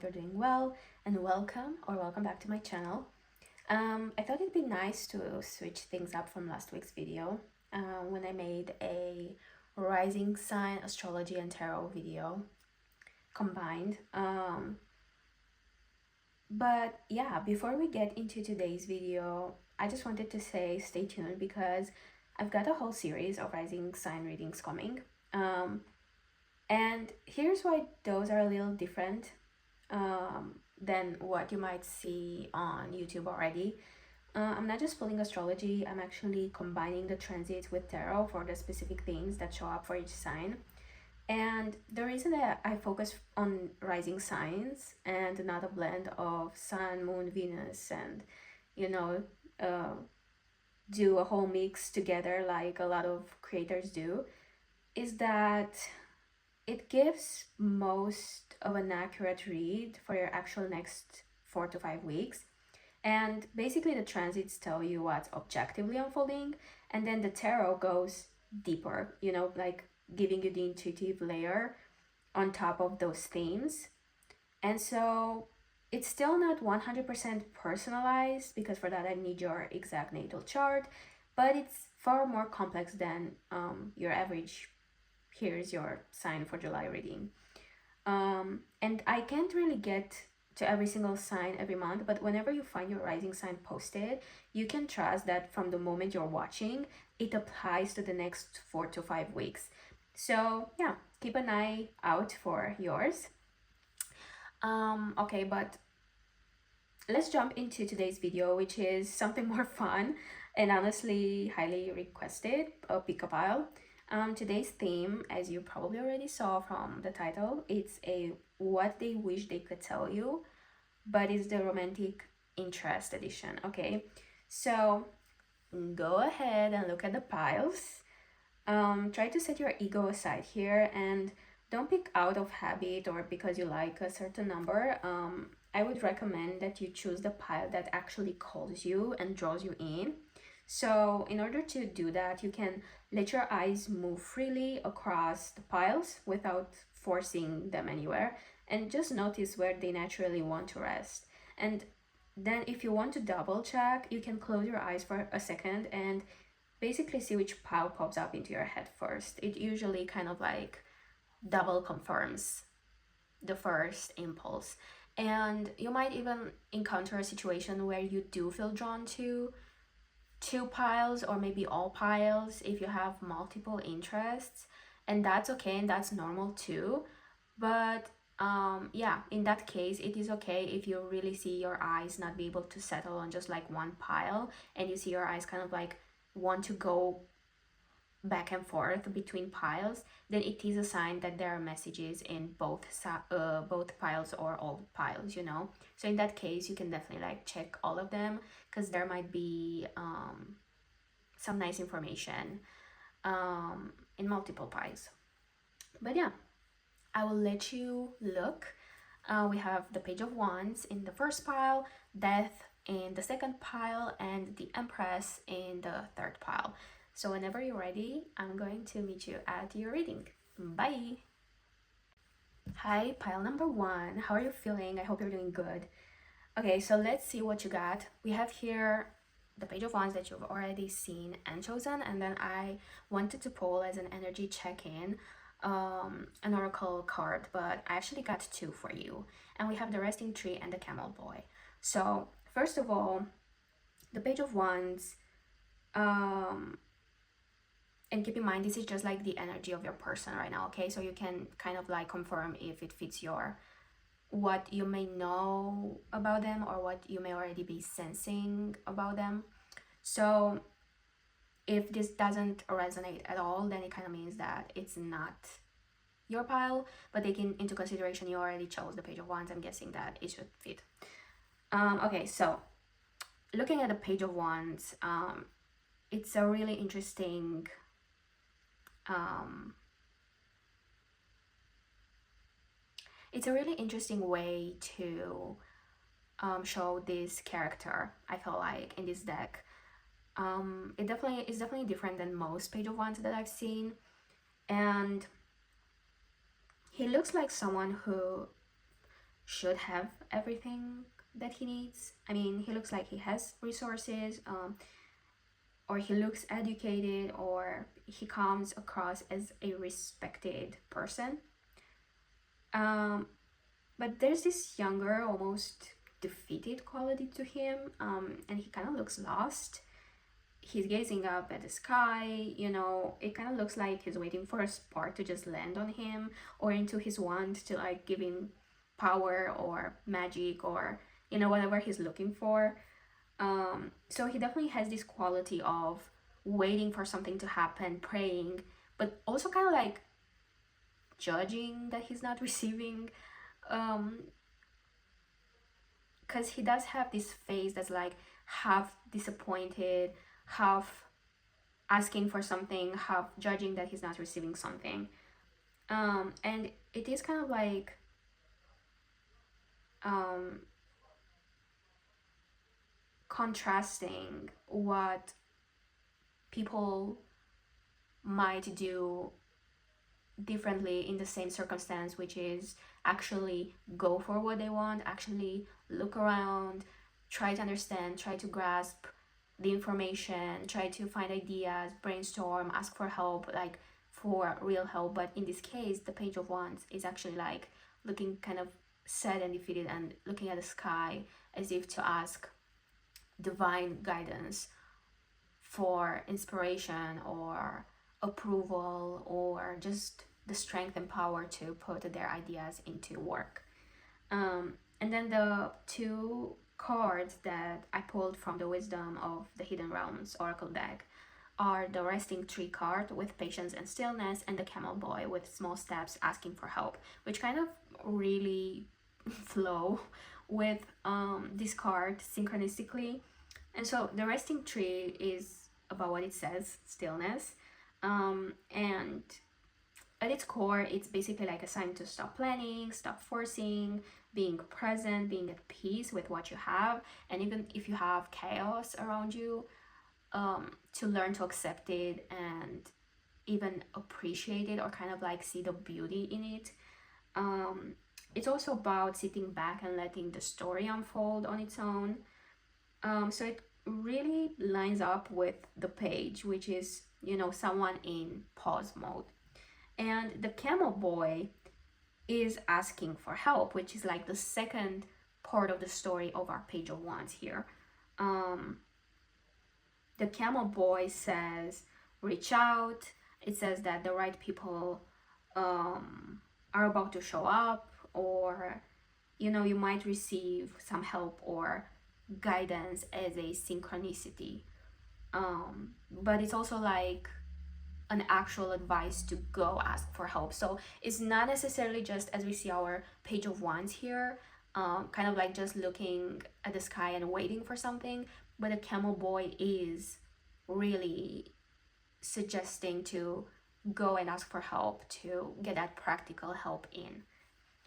you're doing well, and welcome back to my channel. I thought it'd be nice to switch things up from last week's video when I made a rising sign astrology and tarot video combined. But yeah, before we get into today's video, I just wanted to say stay tuned because I've got a whole series of rising sign readings coming. And here's why those are a little different than what you might see on YouTube already. I'm not just pulling astrology, I'm actually combining the transits with tarot for the specific things that show up for each sign. And the reason that I focus on rising signs and not a blend of Sun, Moon, Venus, and you know, do a whole mix together like a lot of creators do, is that it gives most of an accurate read for your actual next 4 to 5 weeks. And basically, the transits tell you what's objectively unfolding, and then the tarot goes deeper, like giving you the intuitive layer on top of those themes. And so it's still not 100% personalized because for that I need your exact natal chart, but it's far more complex than your average here's your sign for July reading. And I can't really get to every single sign every month, but whenever you find your rising sign posted, you can trust that from the moment you're watching, it applies to the next 4 to 5 weeks. So yeah, keep an eye out for yours. Okay, but let's jump into today's video, which is something more fun and honestly highly requested, a pick a pile. Today's theme, as you probably already saw from the title, it's a what they wish they could tell you, but it's the romantic interest edition. Okay, so go ahead and look at the piles. Try to set your ego aside here and don't pick out of habit or because you like a certain number. I would recommend that you choose the pile that actually calls you and draws you in. So in order to do that, you can let your eyes move freely across the piles without forcing them anywhere, and just notice where they naturally want to rest. And then if you want to double check, you can close your eyes for a second and basically see which pile pops up into your head first. It usually kind of like double confirms the first impulse. And you might even encounter a situation where you do feel drawn to two piles or maybe all piles if you have multiple interests, and that's okay and that's normal too. But yeah, in that case it is okay if you really see your eyes not be able to settle on just like one pile, and you see your eyes kind of like want to go back and forth between piles, then it is a sign that there are messages in both piles or all piles, so in that case you can definitely like check all of them because there might be some nice information in multiple piles. But yeah, I will let you look. We have the Page of Wands in the first pile, Death in the second pile, and the Empress in the third pile. So whenever you're ready, I'm going to meet you at your reading. Bye! Hi, pile number one. How are you feeling? I hope you're doing good. Okay, so let's see what you got. We have here the Page of Wands that you've already seen and chosen, and then I wanted to pull as an energy check-in an oracle card, but I actually got two for you. And we have the Resting Tree and the Camel Boy. So first of all, the Page of Wands, and keep in mind this is just like the energy of your person right now, okay? So you can kind of like confirm if it fits what you may know about them or what you may already be sensing about them. So if this doesn't resonate at all, then it kind of means that it's not your pile, but taking into consideration you already chose the Page of Wands, I'm guessing that it should fit. Okay, so looking at the Page of Wands, it's a really interesting way to show this character, I feel like, in this deck. It is definitely different than most Page of Wands that I've seen, and he looks like someone who should have everything that he needs. I mean, he looks like he has resources, or he looks educated, or he comes across as a respected person. Um, but there's this younger, almost defeated quality to him, and he kind of looks lost. He's gazing up at the sky, it kind of looks like he's waiting for a spark to just land on him, or into his wand to like give him power or magic, or whatever he's looking for. So he definitely has this quality of waiting for something to happen, praying, but also kind of like judging that he's not receiving. um because he does have this face that's like half disappointed, half asking for something, half judging that he's not receiving something. And it is kind of like um, contrasting what people might do differently in the same circumstance, which is actually go for what they want, actually look around, try to understand, try to grasp the information, try to find ideas, brainstorm, ask for help, like for real help. But in this case, the Page of Wands is actually like looking kind of sad and defeated and looking at the sky as if to ask divine guidance for inspiration or approval, or just the strength and power to put their ideas into work. And then the two cards that I pulled from the Wisdom of the Hidden Realms Oracle deck are the Resting Tree card with patience and stillness, and the Camel Boy with small steps asking for help, which kind of really flow with this card synchronistically. And so the Resting Tree is about what it says, stillness. And at its core, it's basically like a sign to stop planning, stop forcing, being present, being at peace with what you have. And even if you have chaos around you, to learn to accept it and even appreciate it, or kind of like see the beauty in it. It's also about sitting back and letting the story unfold on its own. So it really lines up with the page, which is, someone in pause mode. And the Camel Boy is asking for help, which is like the second part of the story of our Page of Wands here. The Camel Boy says, reach out. It says that the right people are about to show up, or, you might receive some help or guidance as a synchronicity. But it's also like an actual advice to go ask for help. So it's not necessarily just as we see our Page of Wands here, kind of like just looking at the sky and waiting for something, but a Camel Boy is really suggesting to go and ask for help, to get that practical help in.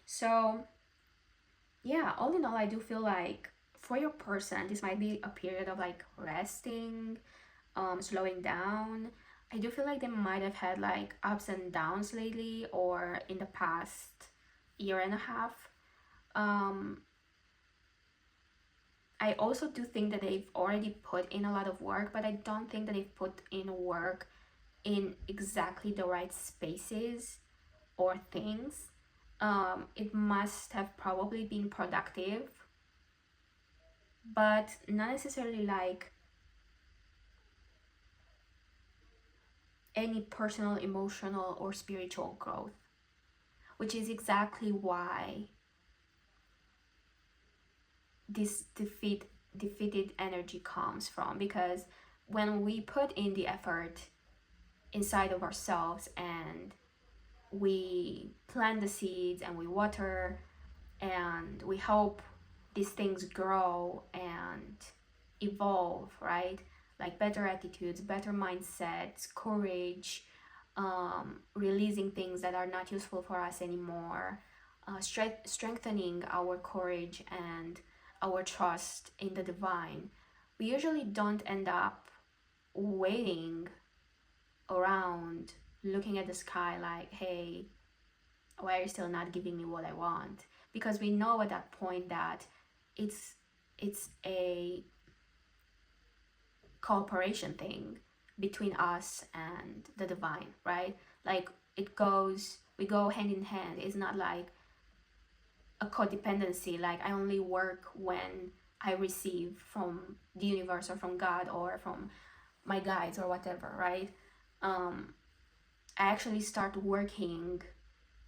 So yeah, all in all, I do feel like for your person, this might be a period of like resting, slowing down. I do feel like they might have had like ups and downs lately, or in the past year and a half. I also do think that they've already put in a lot of work, but I don't think that they've put in work in exactly the right spaces or things. It must have probably been productive, but not necessarily like any personal, emotional, or spiritual growth, which is exactly why this defeated energy comes from. Because when we put in the effort inside of ourselves, and we plant the seeds and we water and we hope these things grow and evolve, right? Like better attitudes, better mindsets, courage, releasing things that are not useful for us anymore, strengthening our courage and our trust in the divine. We usually don't end up waiting around looking at the sky like, hey, why are you still not giving me what I want? because we know at that point that it's a cooperation thing between us and the divine, right? Like we go hand in hand. It's not like a codependency, like I only work when I receive from the universe or from God or from my guides or whatever, right? I actually start working,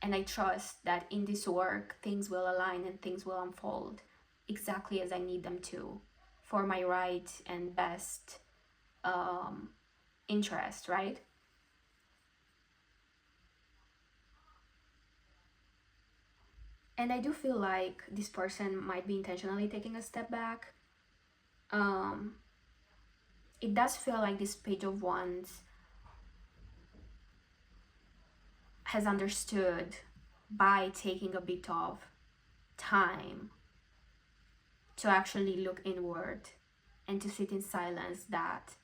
and I trust that in this work things will align and things will unfold exactly as I need them to, for my right and best interest, right? And I do feel like this person might be intentionally taking a step back. um it does feel like this Page of Wands has understood, by taking a bit of time to actually look inward and to sit in silence, that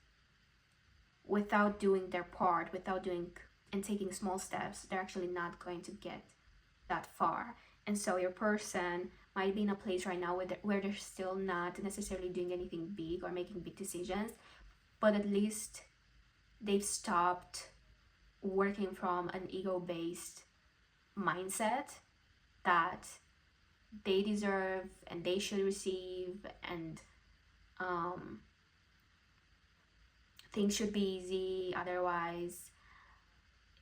without doing their part, without doing and taking small steps, they're actually not going to get that far. And so your person might be in a place right now where they're still not necessarily doing anything big or making big decisions, but at least they've stopped working from an ego-based mindset that they deserve and they should receive, and things should be easy, otherwise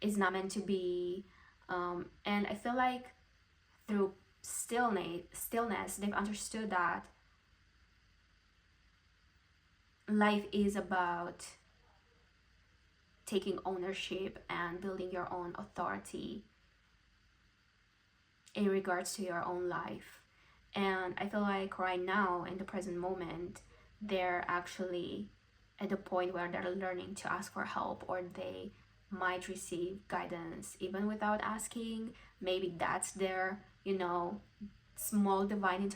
it's not meant to be. And I feel like through stillness they've understood that life is about taking ownership and building your own authority in regards to your own life. And I feel like right now, in the present moment, they're actually at the point where they're learning to ask for help, or they might receive guidance even without asking. Maybe that's their, small divine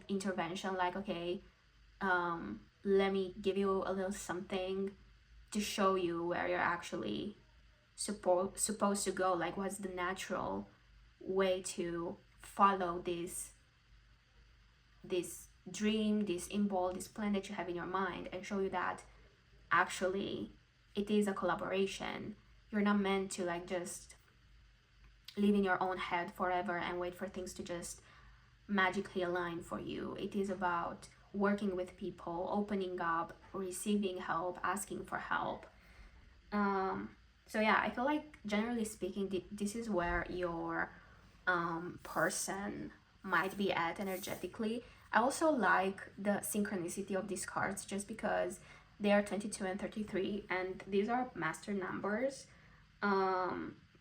intervention, like, okay, let me give you a little something to show you where you're actually supposed to go, like what's the natural way to follow this dream, this impulse, this plan that you have in your mind, and show you that actually it is a collaboration. You're not meant to like just live in your own head forever and wait for things to just magically align for you. It is about working with people, opening up, receiving help, asking for help. So yeah, I feel like generally speaking, this is where your person might be at energetically. I also like the synchronicity of these cards, just because they are 22 and 33, and these are master numbers.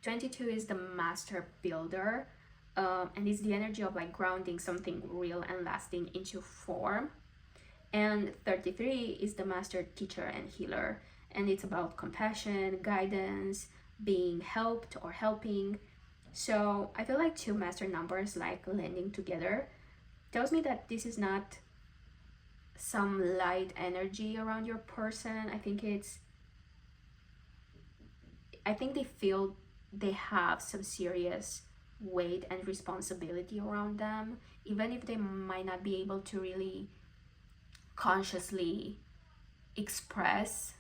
22 is the master builder, and it's the energy of like grounding something real and lasting into form. And 33 is the master teacher and healer, and it's about compassion, guidance, being helped or helping. So I feel like two master numbers like landing together tells me that this is not some light energy around your person. I think they feel they have some serious weight and responsibility around them, even if they might not be able to really consciously express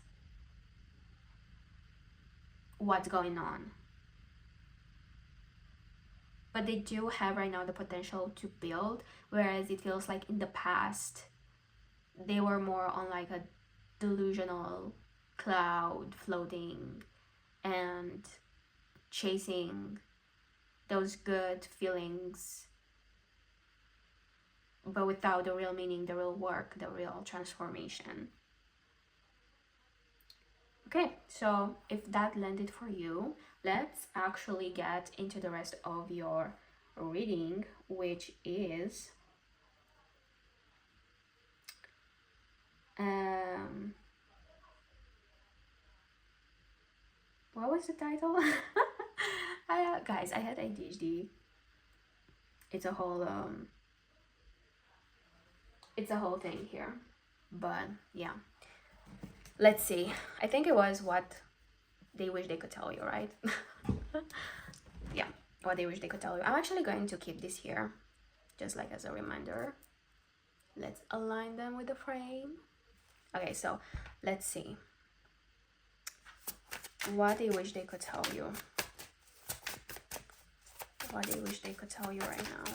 what's going on. But they do have right now the potential to build, whereas it feels like in the past they were more on like a delusional cloud floating and chasing those good feelings, but without the real meaning, the real work, the real transformation. Okay, so if that landed for you, let's actually get into the rest of your reading, which is what was the title? Guys, I had ADHD. It's a whole thing here, but yeah, let's see. I think it was what they wish they could tell you, right? Yeah, what they wish they could tell you. I'm actually going to keep this here just like as a reminder. Let's align them with the frame. Okay, so let's see what they wish they could tell you. What they wish they could tell you right now.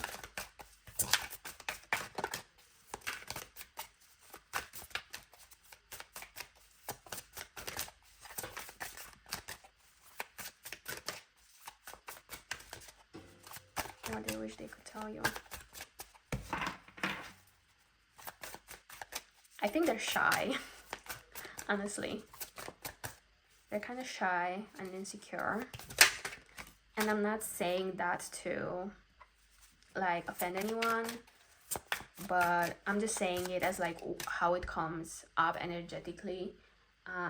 What they wish they could tell you. I think they're shy, honestly. They're kind of shy and insecure. And I'm not saying that to like offend anyone, but I'm just saying it as like how it comes up energetically.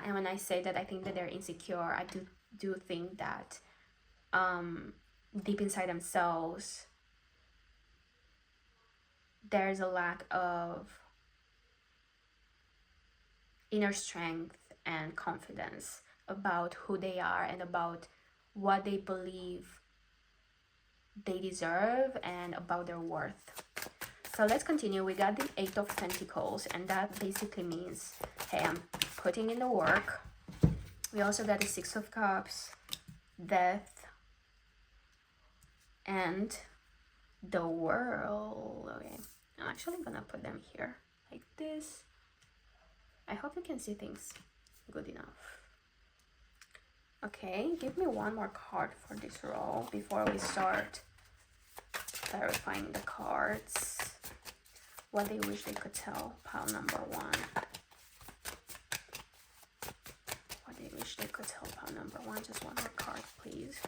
And when I say that I think that they're insecure, I do think that deep inside themselves there's a lack of inner strength and confidence about who they are and about what they believe they deserve and about their worth. So let's continue. We got the 8 of Pentacles, and that basically means, hey, I'm putting in the work. We also got the 6 of Cups, Death, and the World. Okay, I'm actually gonna put them here like this. I hope you can see things good enough. Okay, give me one more card for this row before we start clarifying the cards. What they wish they could tell pile number 1. What they wish they could tell pile number 1. Just one more card, please.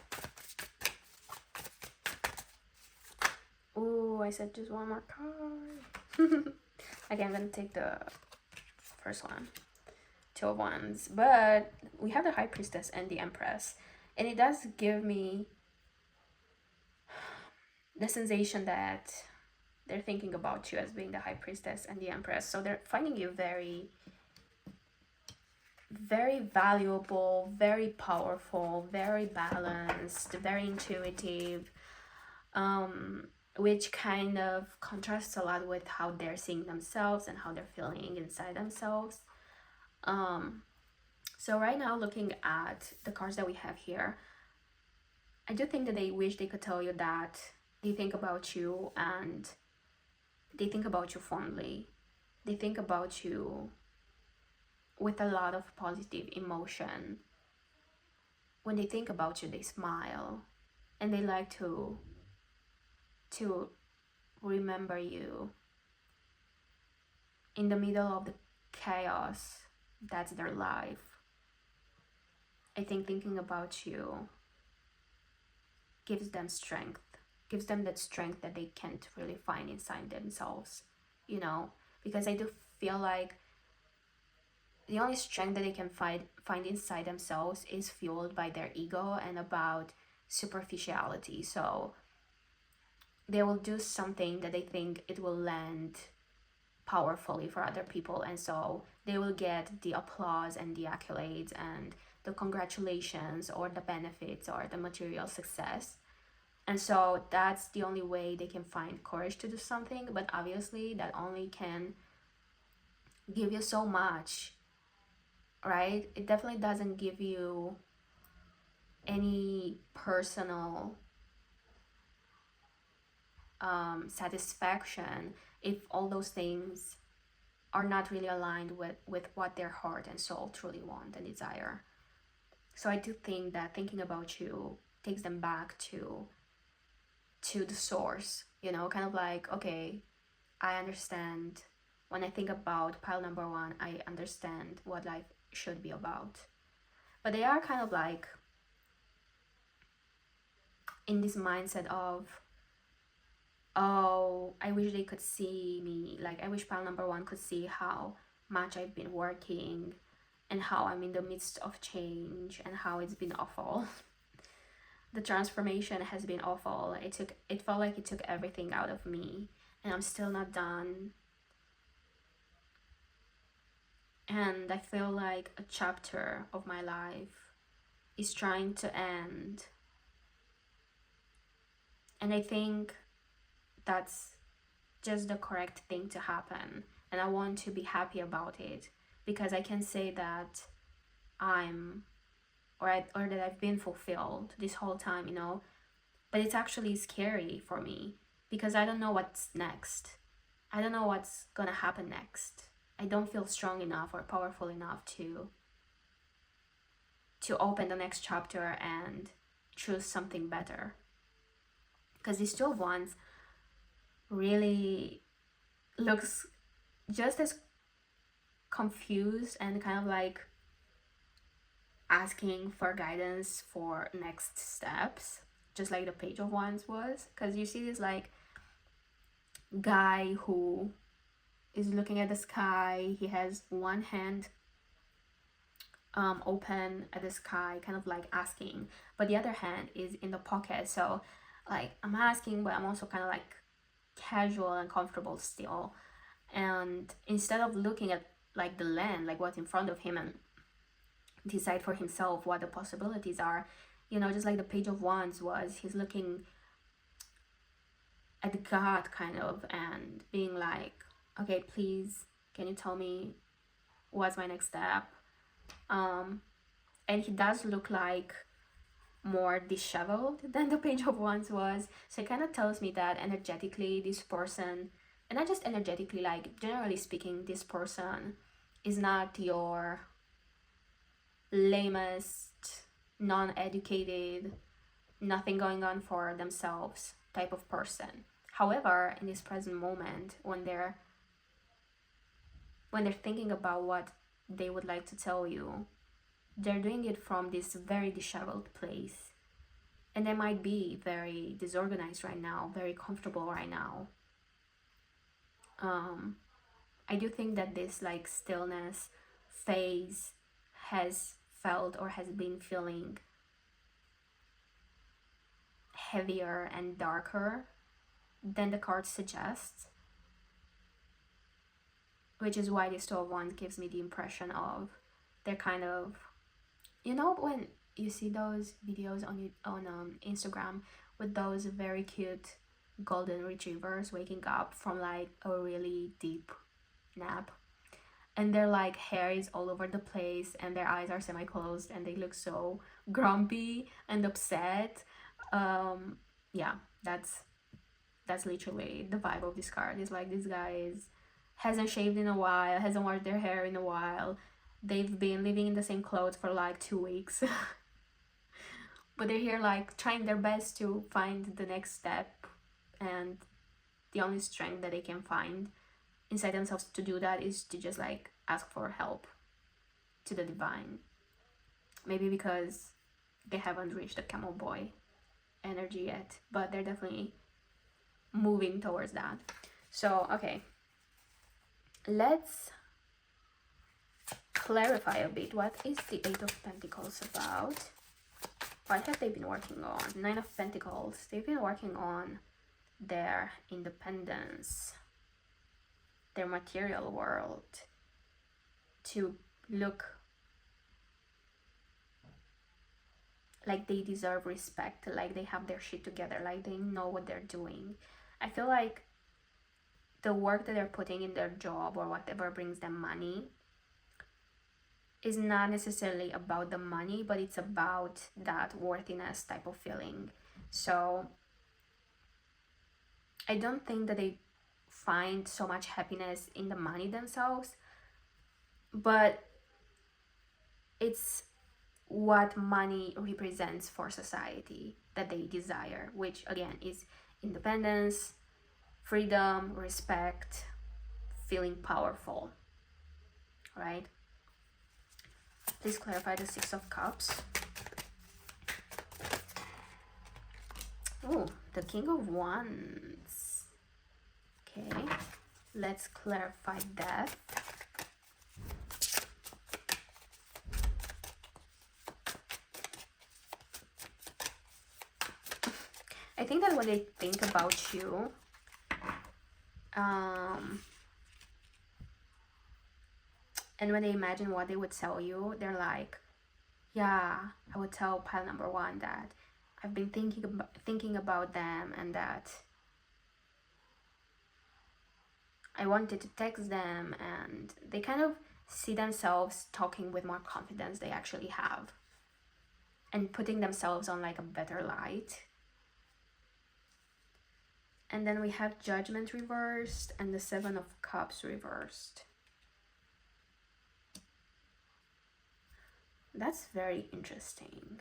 Ooh, I said just one more card. Okay, I'm gonna take the first one. 2 of Wands, but we have the High Priestess and the Empress, and it does give me the sensation that they're thinking about you as being the High Priestess and the Empress. So they're finding you very, very valuable, very powerful, very balanced, very intuitive, which kind of contrasts a lot with how they're seeing themselves and how they're feeling inside themselves. So right now, looking at the cards that we have here, I do think that they wish they could tell you that they think about you, and they think about you fondly. They think about you with a lot of positive emotion. When they think about you, they smile, and they like to remember you in the middle of the chaos that's their life. I think thinking about you gives them strength, gives them that strength that they can't really find inside themselves, you know, because I do feel like the only strength that they can find inside themselves is fueled by their ego and about superficiality. So they will do something that they think it will land powerfully for other people, and so they will get the applause and the accolades and the congratulations or the benefits or the material success. And so that's the only way they can find courage to do something, but obviously that only can give you so much, right? It definitely doesn't give you any personal satisfaction if all those things are not really aligned with what their heart and soul truly want and desire. So I do think that thinking about you takes them back to the source, you know, kind of like, okay, I understand. When I think about pile number 1, I understand what life should be about. But they are kind of like in this mindset of, oh, I wish they could see me, like I wish pile number 1 could see how much I've been working and how I'm in the midst of change and how it's been awful. The transformation has been awful. It felt like it took everything out of me, and I'm still not done. And I feel like a chapter of my life is trying to end. And I think that's just the correct thing to happen, and I want to be happy about it, because I can say that I'm or that I've been fulfilled this whole time, you know. But it's actually scary for me because I don't know what's next. I don't know what's gonna happen next. I don't feel strong enough or powerful enough to open the next chapter and choose something better. Because these 12 ones really looks just as confused and kind of like asking for guidance for next steps, just like the page of wands was. Because you see this like guy who is looking at the sky. He has one hand open at the sky, kind of like asking, but the other hand is in the pocket. So like I'm asking, but I'm also kind of like casual and comfortable still. And instead of looking at like the land, like what's in front of him, and decide for himself what the possibilities are, you know, just like the page of wands was, he's looking at God kind of and being like, okay, please, can you tell me what's my next step? And he does look like more disheveled than the page of wands was, so it kind of tells me that energetically this person, and not just energetically, like generally speaking, this person is not your lamest, non-educated, nothing going on for themselves type of person. However, in this present moment, when they're thinking about what they would like to tell you, they're doing it from this very disheveled place. And they might be very disorganized right now, very comfortable right now. I do think that this like stillness phase has felt or has been feeling heavier and darker than the card suggests, which is why this 12 wands gives me the impression of they're kind of, you know, when you see those videos on Instagram with those very cute golden retrievers waking up from like a really deep nap, and their like hair is all over the place and their eyes are semi-closed and they look so grumpy and upset. Yeah, that's literally the vibe of this card. It's like, these guys hasn't shaved in a while, hasn't washed their hair in a while, they've been living in the same clothes for like 2 weeks. But they're here like trying their best to find the next step, and the only strength that they can find inside themselves to do that is to just like ask for help to the divine. Maybe because they haven't reached the camel boy energy yet, but they're definitely moving towards that. So okay, let's clarify a bit. What is the Eight of Pentacles about? What have they been working on? Nine of Pentacles. They've been working on their independence, their material world, to look like they deserve respect, like they have their shit together, like they know what they're doing. I feel like the work that they're putting in their job or whatever brings them money is not necessarily about the money, but it's about that worthiness type of feeling. So I don't think that they find so much happiness in the money themselves, but it's what money represents for society that they desire, which again is independence, freedom, respect, feeling powerful, right? Please clarify the Six of Cups. Oh, the King of Wands. Okay, let's clarify that. I think that when they think about you, and when they imagine what they would tell you, they're like, yeah, I would tell pile number one that I've been thinking about them, and that I wanted to text them, and they kind of see themselves talking with more confidence they actually have and putting themselves on like a better light. And then we have Judgment reversed and the Seven of Cups reversed. That's very interesting.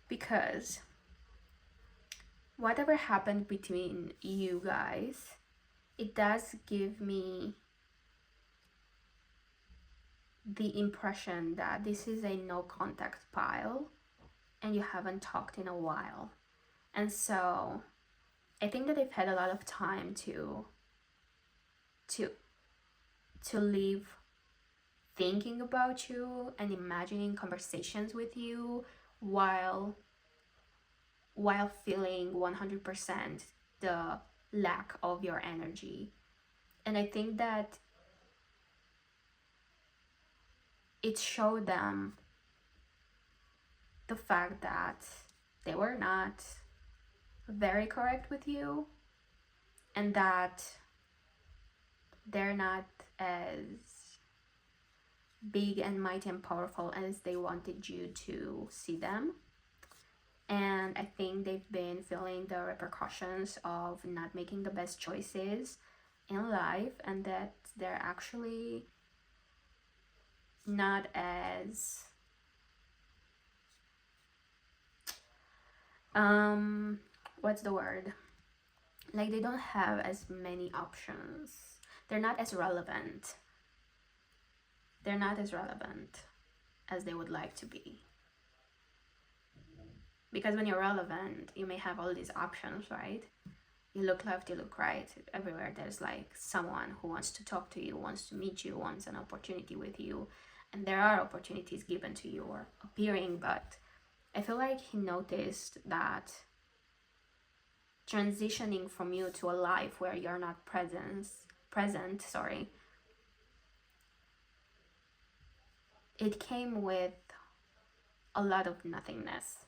Because whatever happened between you guys, it does give me the impression that this is a no contact pile and you haven't talked in a while. And so I think that they've had a lot of time to live thinking about you and imagining conversations with you while feeling 100% the lack of your energy. And I think that it showed them the fact that they were not very correct with you and that they're not as big and mighty and powerful as they wanted you to see them. And I think they've been feeling the repercussions of not making the best choices in life, and that they're actually not as what's the word, like they don't have as many options. They're not as relevant as they would like to be, because when you're relevant you may have all these options, right? You look left, you look right, everywhere there's like someone who wants to talk to you, wants to meet you, wants an opportunity with you, and there are opportunities given to you or appearing. But I feel like he noticed that transitioning from you to a life where you're not present, it came with a lot of nothingness.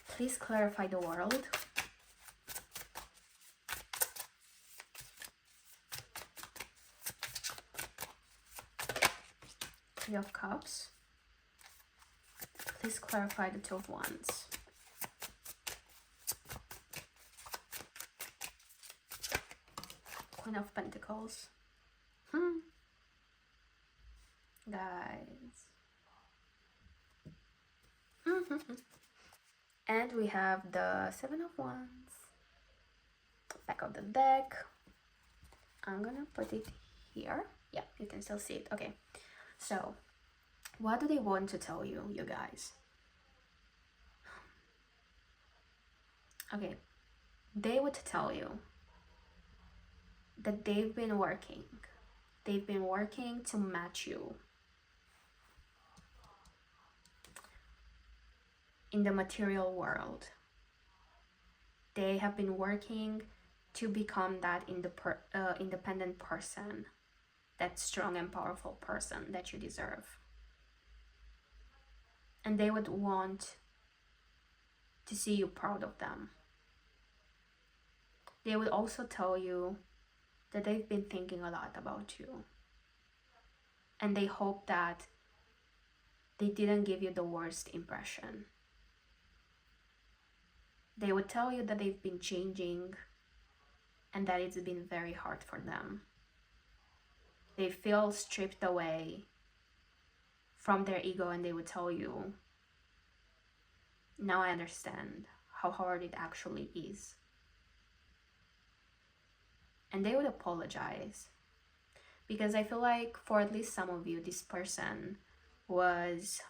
Please clarify the world. Three of Cups. Please clarify the Two of Wands. Queen of Pentacles. Guys. And we have the Seven of Wands. Back of the deck. I'm gonna put it here. Yeah, you can still see it. Okay. So, what do they want to tell you, you guys? Okay. They would tell you that they've been working. They've been working to match you in the material world. They have been working to become that independent person, that strong and powerful person that you deserve. And they would want to see you proud of them. They would also tell you that they've been thinking a lot about you. And they hope that they didn't give you the worst impression. They would tell you that they've been changing and that it's been very hard for them. They feel stripped away from their ego, and they would tell you, now I understand how hard it actually is. And they would apologize, because I feel like for at least some of you, this person was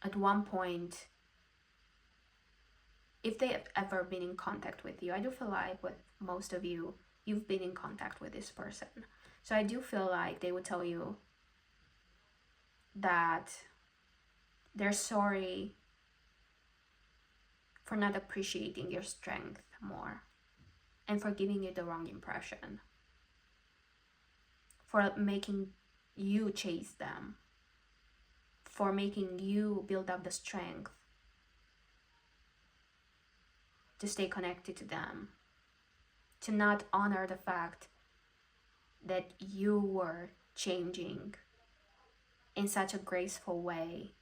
at one point, if they have ever been in contact with you, I do feel like with most of you, you've been in contact with this person. So I do feel like they would tell you that they're sorry for not appreciating your strength more and for giving you the wrong impression, for making you chase them, for making you build up the strength to stay connected to them, to not honor the fact that you were changing in such a graceful way.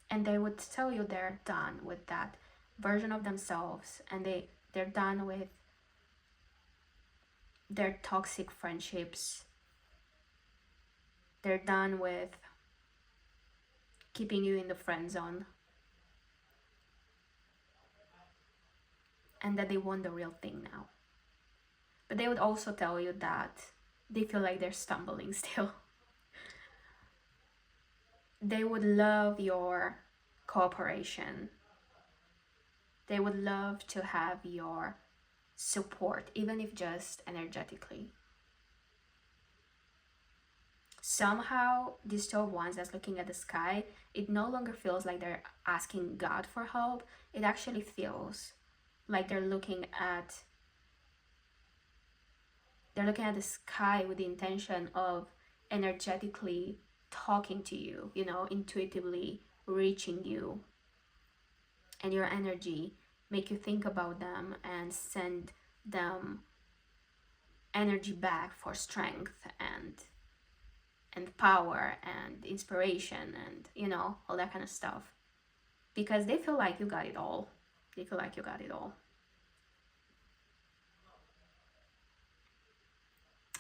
And they would tell you they're done with that version of themselves, and they're done with their toxic friendships. They're done with keeping you in the friend zone, and that they want the real thing now. But they would also tell you that they feel like they're stumbling still. They would love your cooperation. They would love to have your support, even if just energetically. Somehow, these 12 ones that's looking at the sky, it no longer feels like they're asking God for help. It actually feels like they're looking at the sky with the intention of energetically talking to you, intuitively reaching you, and your energy make you think about them and send them energy back for strength and power and inspiration and all that kind of stuff, because they feel like you got it all.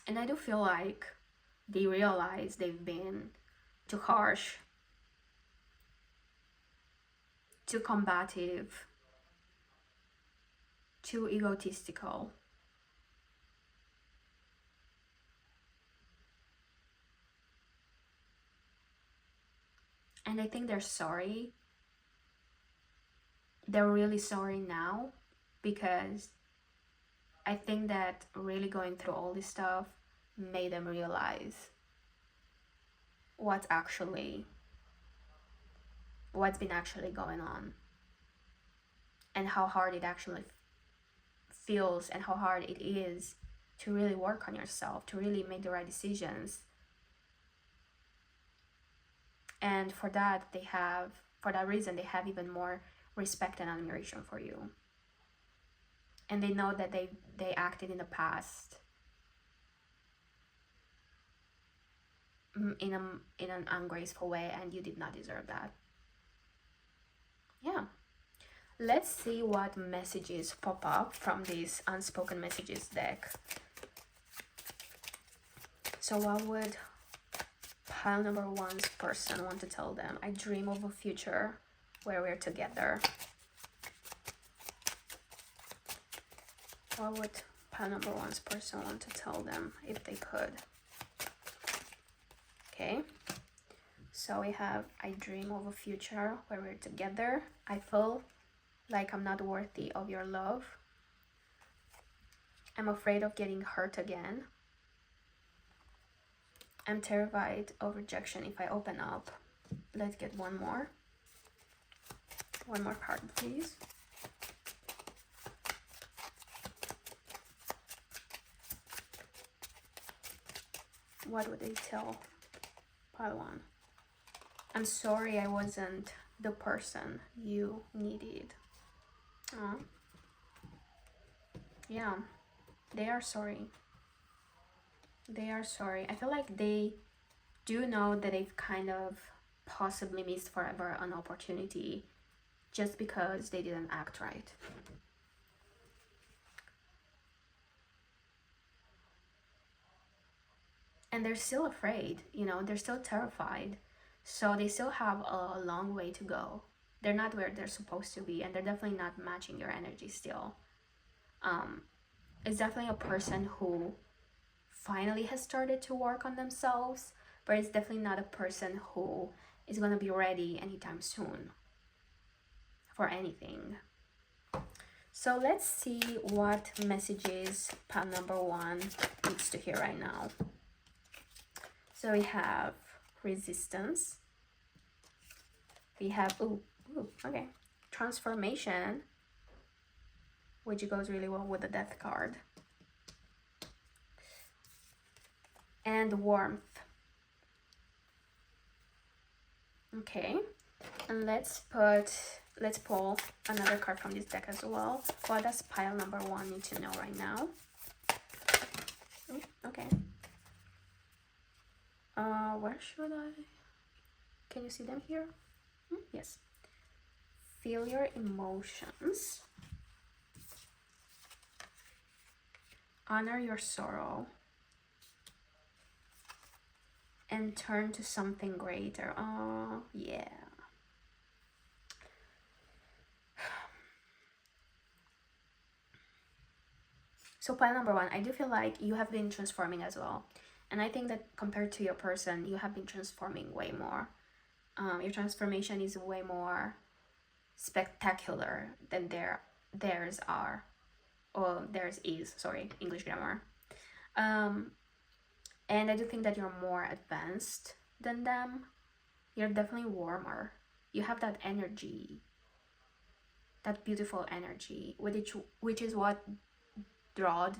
And I do feel like they realize they've been too harsh, too combative, too egotistical. And I think they're sorry. They're really sorry now, because I think that really going through all this stuff made them realize what's been actually going on, and how hard it actually feels, and how hard it is to really work on yourself, to really make the right decisions. And for that reason, they have even more respect and admiration for you. And they know that they acted in the past in an ungraceful way, and you did not deserve that. Yeah. Let's see what messages pop up from this unspoken messages deck. So what would pile number one's person want to tell them? I dream of a future where we're together. What would pile number one's person want to tell them if they could? Okay, so we have, I dream of a future where we're together. I feel like I'm not worthy of your love. I'm afraid of getting hurt again. I'm terrified of rejection if I open up. Let's get one more card, please. What would they tell pile one? I'm sorry I wasn't the person you needed. Yeah, they are sorry. I feel like they do know that they've kind of possibly missed forever an opportunity just because they didn't act right. And they're still afraid, they're still terrified. So they still have a long way to go. They're not where they're supposed to be, and they're definitely not matching your energy still. It's definitely a person who finally has started to work on themselves, but it's definitely not a person who is going to be ready anytime soon for anything. So let's see what messages pile number one needs to hear right now. So we have resistance. We have, okay, transformation. which goes really well with the death card. And warmth. Okay, and let's pull another card from this deck as well. What does pile number 1 need to know right now? Okay. Where should I? Can you see them here? Yes. Feel your emotions. Honor your sorrow. And turn to something greater. Oh, yeah. So pile number 1, I do feel like you have been transforming as well. And I think that compared to your person, you have been transforming way more. Your transformation is way more spectacular than theirs are. Or theirs is, sorry, English grammar. And I do think that you're more advanced than them. You're definitely warmer. You have that energy, that beautiful energy, which is what drawed.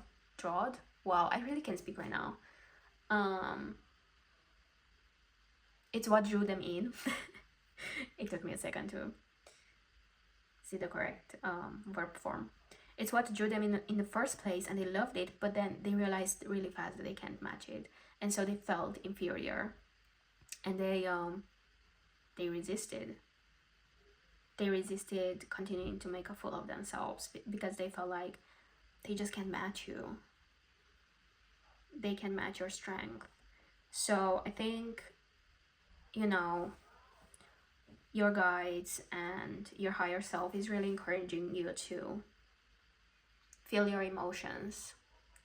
Wow, I really can't speak right now. It's what drew them in. It took me a second to see the correct verb form. It's what drew them in the first place, and they loved it, but then they realized really fast that they can't match it, and so they felt inferior, and they resisted. They resisted continuing to make a fool of themselves because they felt like they just can't match you. They can match your strength. So I think, you know, your guides and your higher self is really encouraging you to feel your emotions,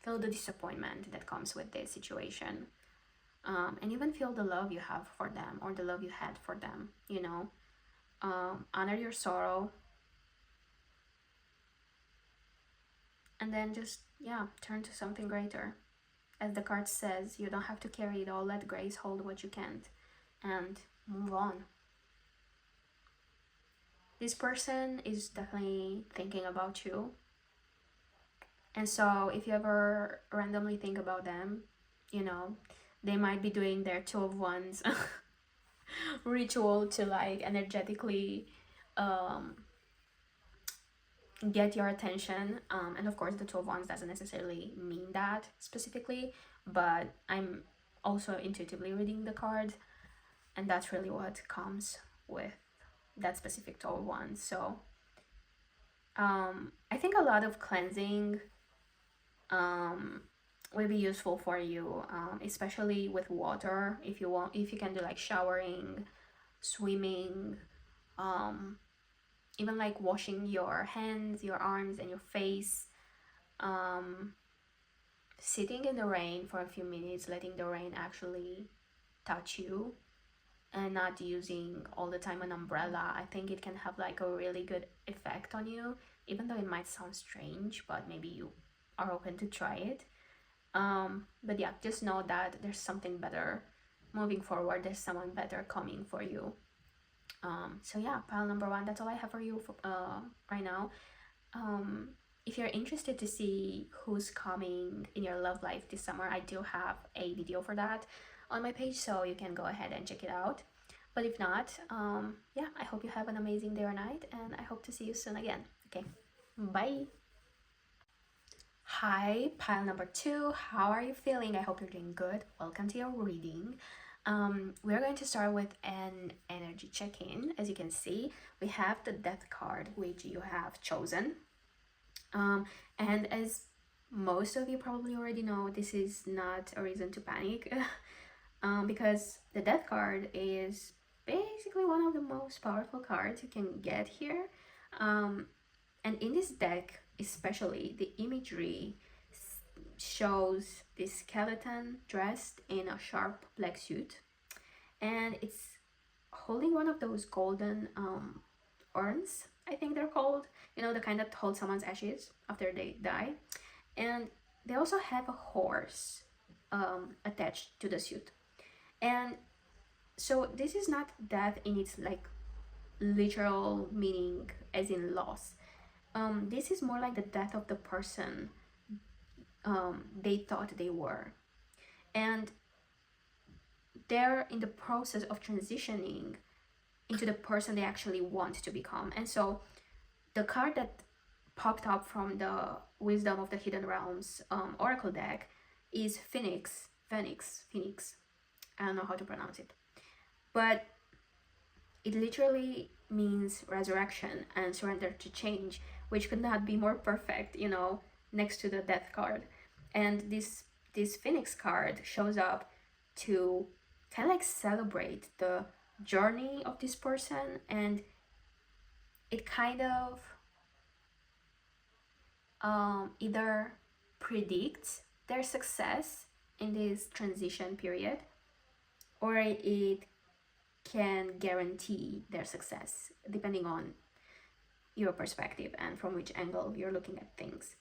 feel the disappointment that comes with this situation, and even feel the love you have for them or the love you had for them, you know. Honor your sorrow, and then just, yeah, turn to something greater. As the card says, you don't have to carry it all. Let grace hold what you can't and move on. This person is definitely thinking about you. And so if you ever randomly think about them, you know, they might be doing their 2 of Wands ritual to like energetically get your attention. And of course the 2 of Wands doesn't necessarily mean that specifically, but I'm also intuitively reading the card, and that's really what comes with that specific 2 of Wands. So I think a lot of cleansing will be useful for you, especially with water. If you can do like showering, swimming, even like washing your hands, your arms, and your face, sitting in the rain for a few minutes, letting the rain actually touch you, and not using all the time an umbrella. I think it can have like a really good effect on you, even though it might sound strange, but maybe you are open to try it. But yeah, just know that there's something better moving forward. There's someone better coming for you. So yeah, pile number 1, that's all I have for you for, right now. If you're interested to see who's coming in your love life this summer, I do have a video for that on my page, so you can go ahead and check it out. But if not, yeah, I hope you have an amazing day or night, and I hope to see you soon again. Okay, bye. Hi, pile number 2. How are you feeling? I hope you're doing good. Welcome to your reading. We're going to start with an energy check-in. As you can see, we have the Death card, which you have chosen. And as most of you probably already know, this is not a reason to panic, because the Death card is basically one of the most powerful cards you can get here. And in this deck, especially, the imagery shows this skeleton dressed in a sharp black suit, and it's holding one of those golden urns, I think they're called, you know, the kind that hold someone's ashes after they die. And they also have a horse attached to the suit. And so this is not death in its like literal meaning as in loss. This is more like the death of the person they thought they were. And they're in the process of transitioning into the person they actually want to become. And so the card that popped up from the Wisdom of the Hidden Realms Oracle deck is Phoenix. I don't know how to pronounce it. But it literally means resurrection and surrender to change, which could not be more perfect, next to the death card. And this Phoenix card shows up to kind of like celebrate the journey of this person, and it kind of either predicts their success in this transition period, or it can guarantee their success depending on your perspective and from which angle you're looking at things.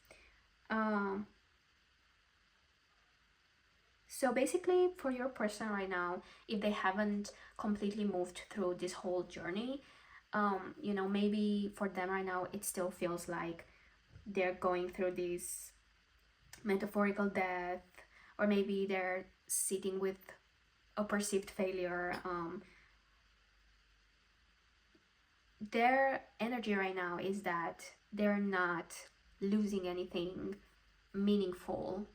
So basically, for your person right now, if they haven't completely moved through this whole journey, maybe for them right now it still feels like they're going through this metaphorical death, or maybe they're sitting with a perceived failure. Their energy right now is that they're not losing anything meaningful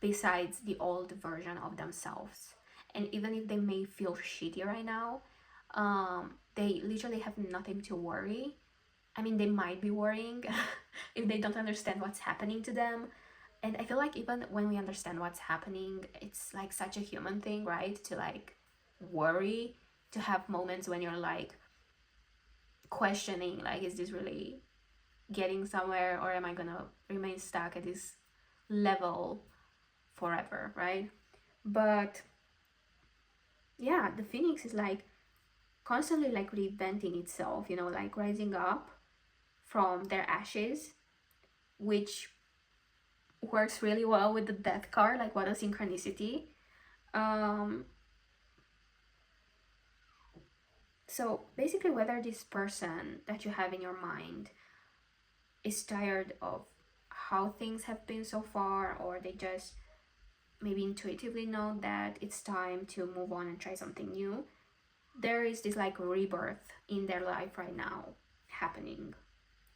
besides the old version of themselves. And even if they may feel shitty right now, they literally have nothing to worry. I mean, they might be worrying if they don't understand what's happening to them. And I feel like even when we understand what's happening, it's like such a human thing, right? To like worry, to have moments when you're like questioning, like, is this really getting somewhere, or am I gonna remain stuck at this level forever, right? But yeah, the Phoenix is like constantly like reinventing itself, like rising up from their ashes, which works really well with the death card. Like, what a synchronicity. um so basically, whether this person that you have in your mind is tired of how things have been so far, or they just maybe intuitively know that it's time to move on and try something new, there is this like rebirth in their life right now happening,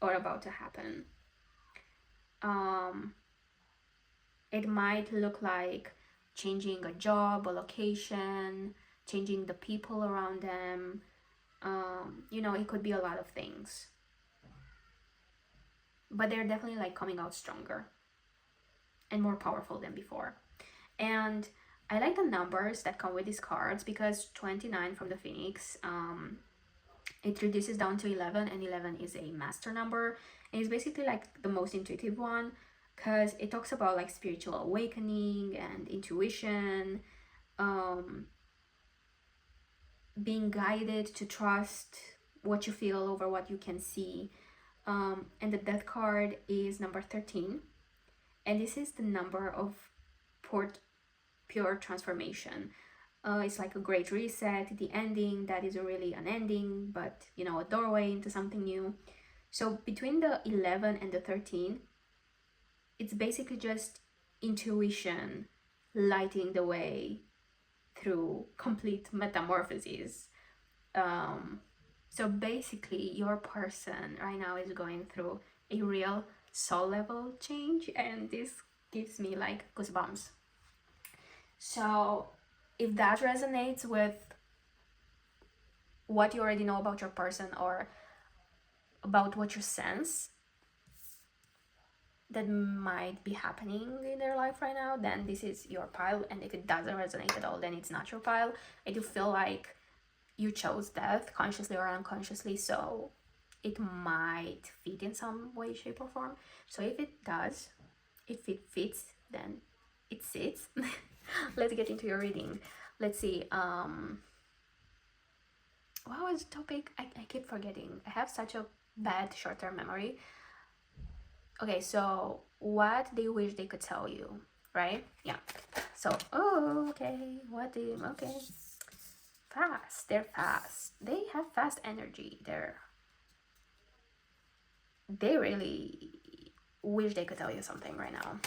or about to happen. um it might look like changing a job, a location, changing the people around them. It could be a lot of things, but they're definitely like coming out stronger and more powerful than before. And I like the numbers that come with these cards, because 29 from the Phoenix, it reduces down to 11, and 11 is a master number. And it's basically like the most intuitive one, because it talks about like spiritual awakening and intuition, being guided to trust what you feel over what you can see. And the death card is number 13, and this is the number of pure transformation. It's like a great reset, the ending that isn't really an ending, but a doorway into something new. So between the 11 and the 13, it's basically just intuition lighting the way through complete metamorphoses. So basically, your person right now is going through a real soul level change, and this gives me like goosebumps. So if that resonates with what you already know about your person, or about what you sense that might be happening in their life right now, then this is your pile. And if it doesn't resonate at all, then it's not your pile. I do feel like you chose death consciously or unconsciously, so it might fit in some way, shape, or form. So if it does, if it fits, then it sits. Let's get into your reading. Let's see. What was the topic? I keep forgetting. I have such a bad short-term memory. Okay, so what they wish they could tell you, right? Yeah. So, okay. Okay. Fast. They're fast. They have fast energy. they really wish they could tell you something right now.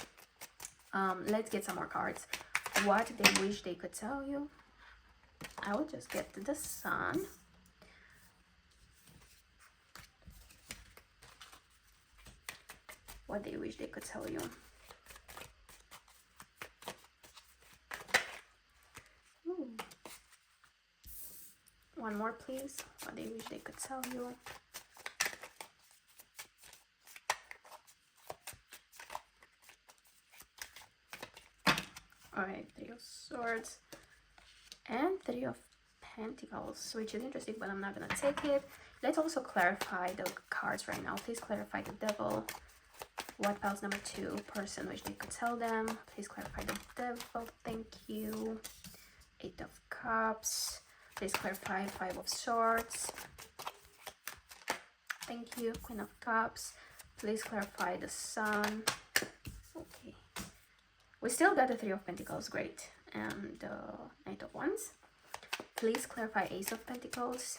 Let's get some more cards. What they wish they could tell you. I will just get the Sun. What they wish they could tell you. Ooh. One more, please. What they wish they could tell you. Alright, Three of Swords and Three of Pentacles, which is interesting, but I'm not gonna take it. Let's also clarify the cards right now. Please clarify the Devil. What else? Number 2, person which they could tell them. Please clarify the Devil. Thank you. 8 of Cups. Please clarify 5 of Swords. Thank you. Queen of Cups. Please clarify the Sun. Okay. We still got the 3 of Pentacles. Great. And the Knight of Wands. Please clarify Ace of Pentacles.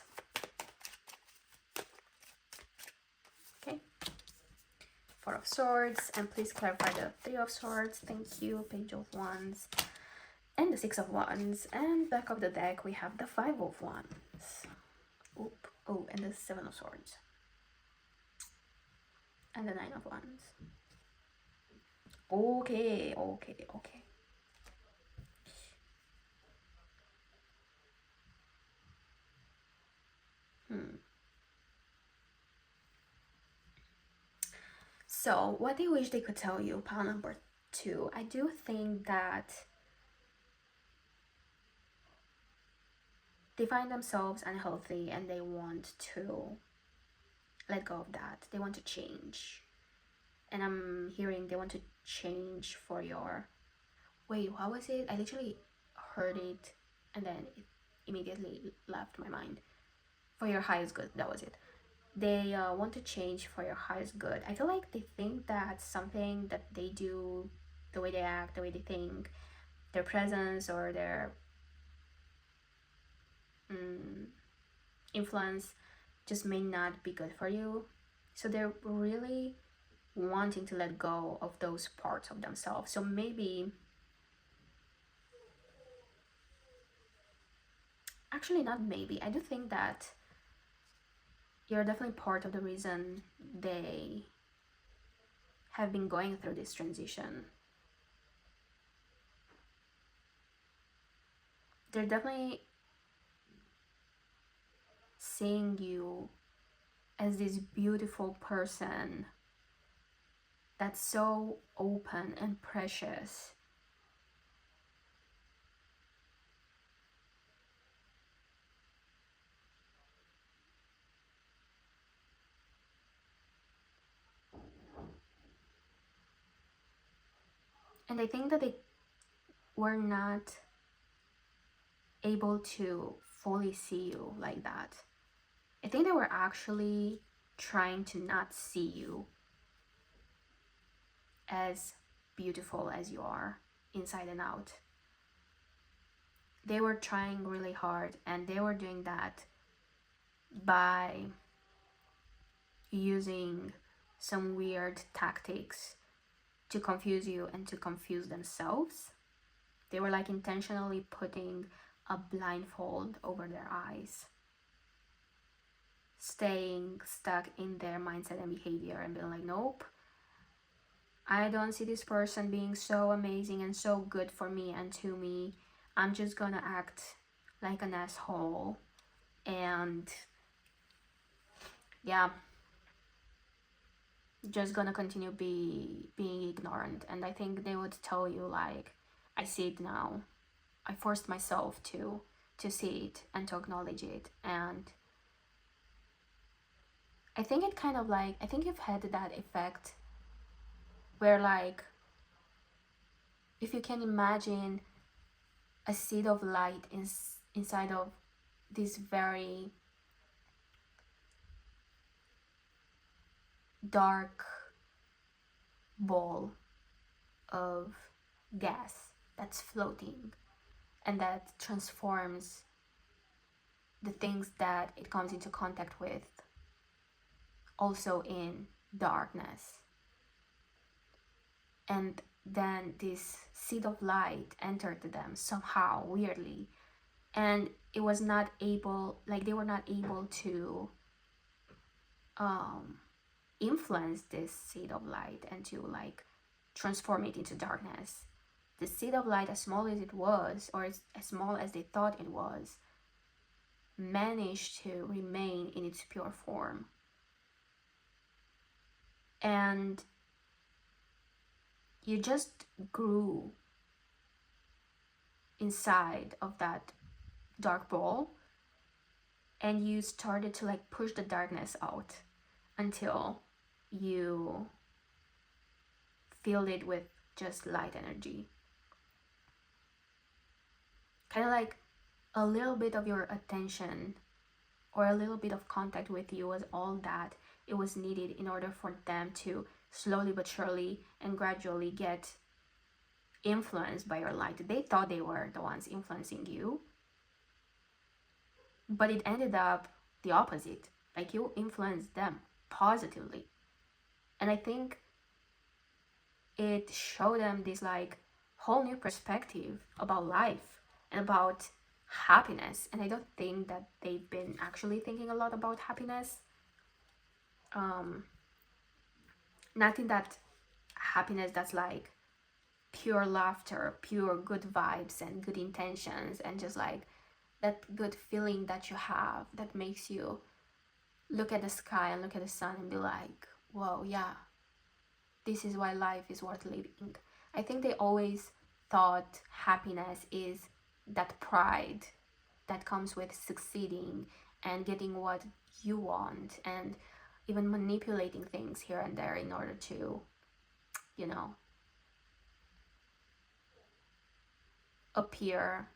Okay. 4 of Swords. And please clarify the 3 of Swords. Thank you. Page of Wands. And the 6 of Wands. And back of the deck we have the 5 of Wands. Oop. Oh, and the 7 of Swords. And the 9 of Wands. Okay. So, what they wish they could tell you, pile number 2. I do think that they find themselves unhealthy and they want to let go of that. They want to change. And I'm hearing they want to change for your... Wait, what was it? I literally heard it and then it immediately left my mind. For your highest good, that was it. They want to change for your highest good. I feel like they think that something that they do, the way they act, the way they think, their presence or their influence just may not be good for you. So they're really wanting to let go of those parts of themselves. So maybe, actually not maybe, I do think that you're definitely part of the reason they have been going through this transition. They're definitely seeing you as this beautiful person that's so open and precious. And I think that they were not able to fully see you like that. I think they were actually trying to not see you as beautiful as you are inside and out. They were trying really hard, and they were doing that by using some weird tactics to confuse you and to confuse themselves. They were like intentionally putting a blindfold over their eyes, staying stuck in their mindset and behavior and being like, nope, I don't see this person being so amazing and so good for me and to me. I'm just gonna act like an asshole and yeah, just gonna continue being ignorant. And I think they would tell you like, I see it now. I forced myself to see it and to acknowledge it. And I think it kind of like, I think you've had that effect where like, if you can imagine a seed of light inside of this very dark ball of gas that's floating and that transforms the things that it comes into contact with also in darkness. And then this seed of light entered them somehow, weirdly. And it was not able, like, they were not able to um, influence this seed of light and to, like, transform it into darkness. The seed of light, as small as it was, or as small as they thought it was, managed to remain in its pure form. And you just grew inside of that dark ball, and you started to, like, push the darkness out until you filled it with just light energy. Kind of like a little bit of your attention or a little bit of contact with you was all that it was needed in order for them to slowly but surely and gradually get influenced by your light. They thought they were the ones influencing you, but it ended up the opposite. Like, you influenced them positively. And I think it showed them this, like, whole new perspective about life and about happiness. And I don't think that they've been actually thinking a lot about happiness. Not in that happiness that's like pure laughter, pure good vibes and good intentions, and just like that good feeling that you have that makes you look at the sky and look at the sun and be like, whoa, yeah, this is why life is worth living. I think they always thought happiness is that pride that comes with succeeding and getting what you want, and even manipulating things here and there in order to, you know, appear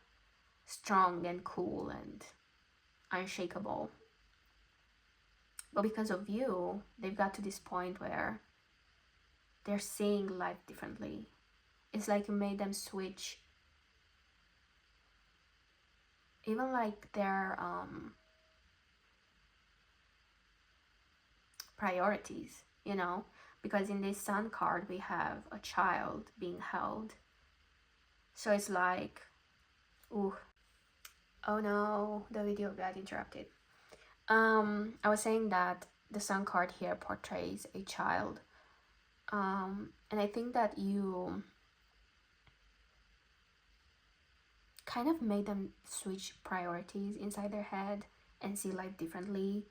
strong and cool and unshakable. But because of you, they've got to this point where they're seeing life differently. It's like you made them switch even like their priorities, you know? Because in this sun card, we have a child being held. So it's like, ooh, oh no, the video got interrupted. I was saying that the sun card here portrays a child. And I think that you kind of made them switch priorities inside their head and see life differently.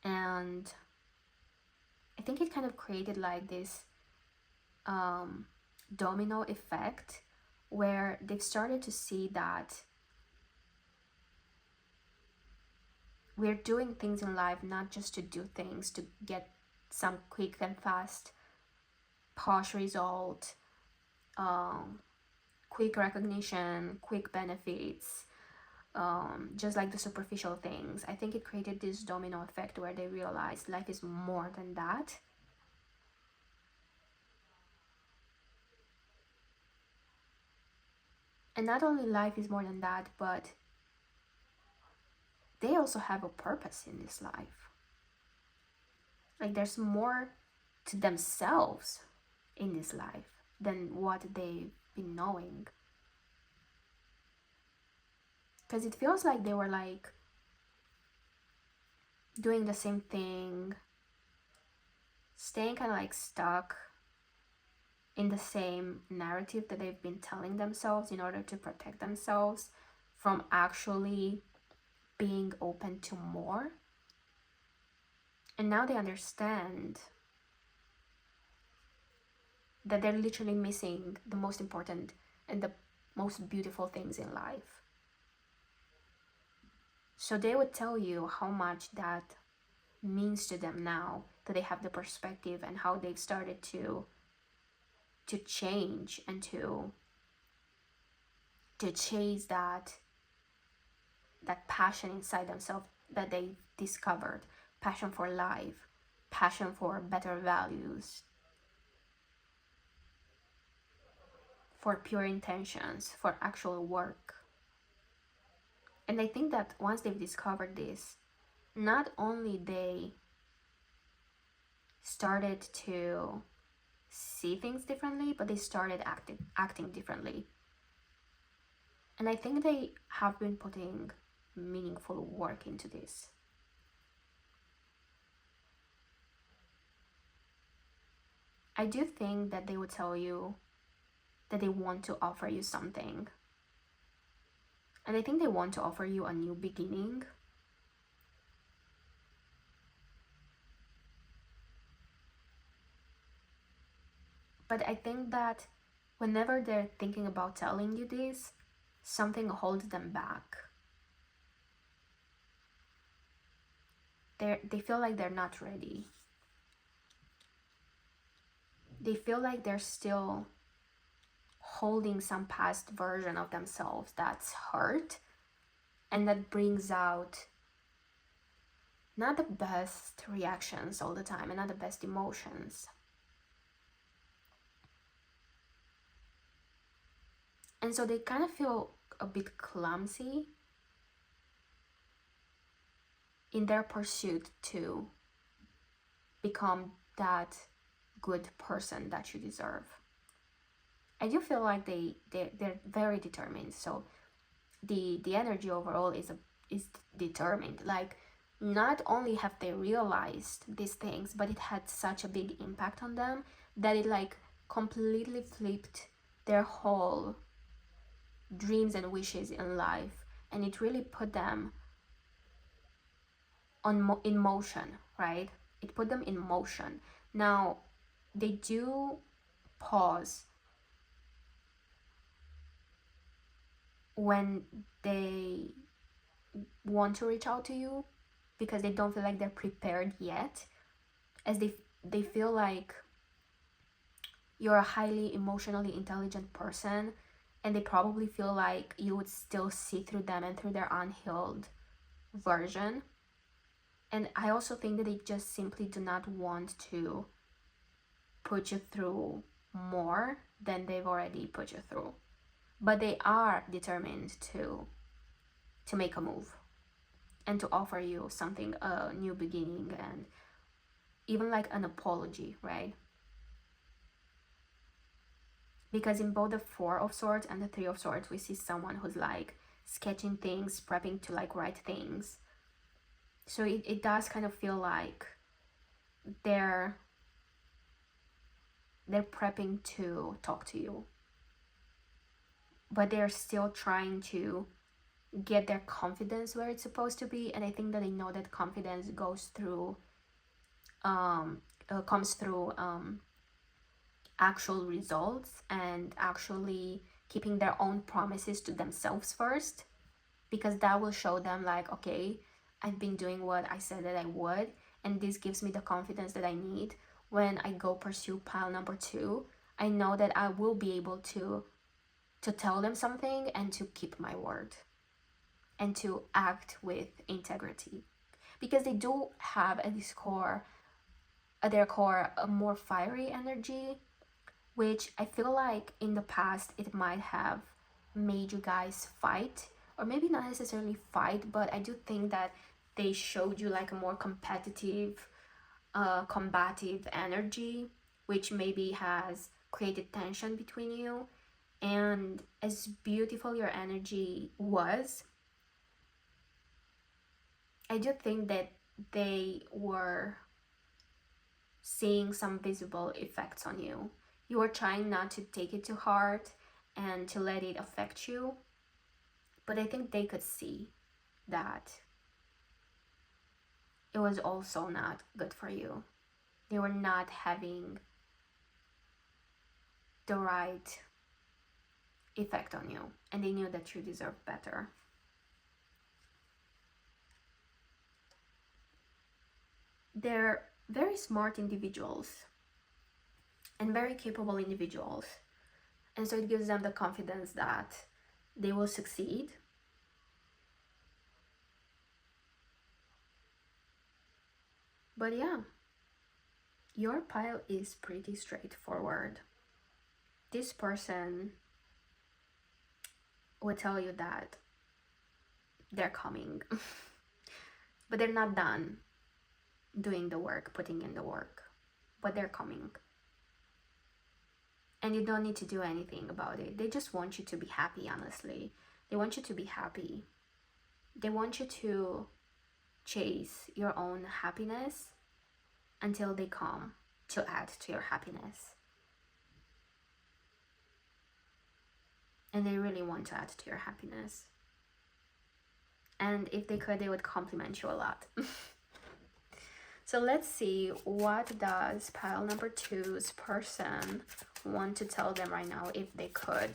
And I think it kind of created like this domino effect where they've started to see that we're doing things in life not just to do things to get some quick and fast posh result, quick recognition, quick benefits, just like the superficial things. I think it created this domino effect where they realized life is more than that. And not only life is more than that, but they also have a purpose in this life. Like, there's more to themselves in this life than what they've been knowing. Because it feels like they were like doing the same thing, staying kind of like stuck in the same narrative that they've been telling themselves in order to protect themselves from actually being open to more. And now they understand that they're literally missing the most important and the most beautiful things in life. So they would tell you how much that means to them now that they have the perspective, and how they've started to change and to chase that passion inside themselves that they discovered. Passion for life, passion for better values, for pure intentions, for actual work. And I think that once they've discovered this, not only they started to see things differently, but they started acting differently. And I think they have been putting meaningful work into this. I do think that they would tell you that they want to offer you something. And I think they want to offer you a new beginning. But I think that whenever they're thinking about telling you this, something holds them back. They feel like they're not ready. They feel like they're still holding some past version of themselves that's hurt, and that brings out not the best reactions all the time and not the best emotions. And so they kind of feel a bit clumsy in their pursuit to become that good person that you deserve. I do feel like they're very determined. So the energy overall is determined. Like, not only have they realized these things, but it had such a big impact on them that it like completely flipped their whole dreams and wishes in life, and it really put them in motion, right? It put them in motion. Now they do pause when they want to reach out to you because they don't feel like they're prepared yet, as they feel like you're a highly emotionally intelligent person, and they probably feel like you would still see through them and through their unhealed version. And I also think that they just simply do not want to put you through more than they've already put you through, but they are determined to make a move and to offer you something, a new beginning, and even like an apology, right? Because in both the Four of Swords and the Three of Swords, we see someone who's like sketching things, prepping to like write things. So it does kind of feel like they're prepping to talk to you, but they're still trying to get their confidence where it's supposed to be. And I think that they know that confidence goes through comes through actual results and actually keeping their own promises to themselves first, because that will show them like, okay, I've been doing what I said that I would, and this gives me the confidence that I need when I go pursue pile number 2. I know that I will be able to tell them something and to keep my word and to act with integrity, because they do have at their core a more fiery energy, which I feel like in the past it might have made you guys fight, or maybe not necessarily fight, but I do think that they showed you like a more competitive, combative energy, which maybe has created tension between you. And as beautiful your energy was, I do think that they were seeing some visible effects on you. You were trying not to take it to heart and to let it affect you, but I think they could see that it was also not good for you. They were not having the right effect on you, and they knew that you deserved better. They're very smart individuals and very capable individuals, and so it gives them the confidence that they will succeed. But yeah, your pile is pretty straightforward. This person will tell you that they're coming, but they're not done doing the work, putting in the work. but they're coming. And you don't need to do anything about it. They just want you to be happy, honestly. They want you to be happy. They want you to chase your own happiness until they come to add to your happiness. And they really want to add to your happiness. And if they could, they would compliment you a lot. So let's see, what does pile number 2's person want to tell them right now if they could?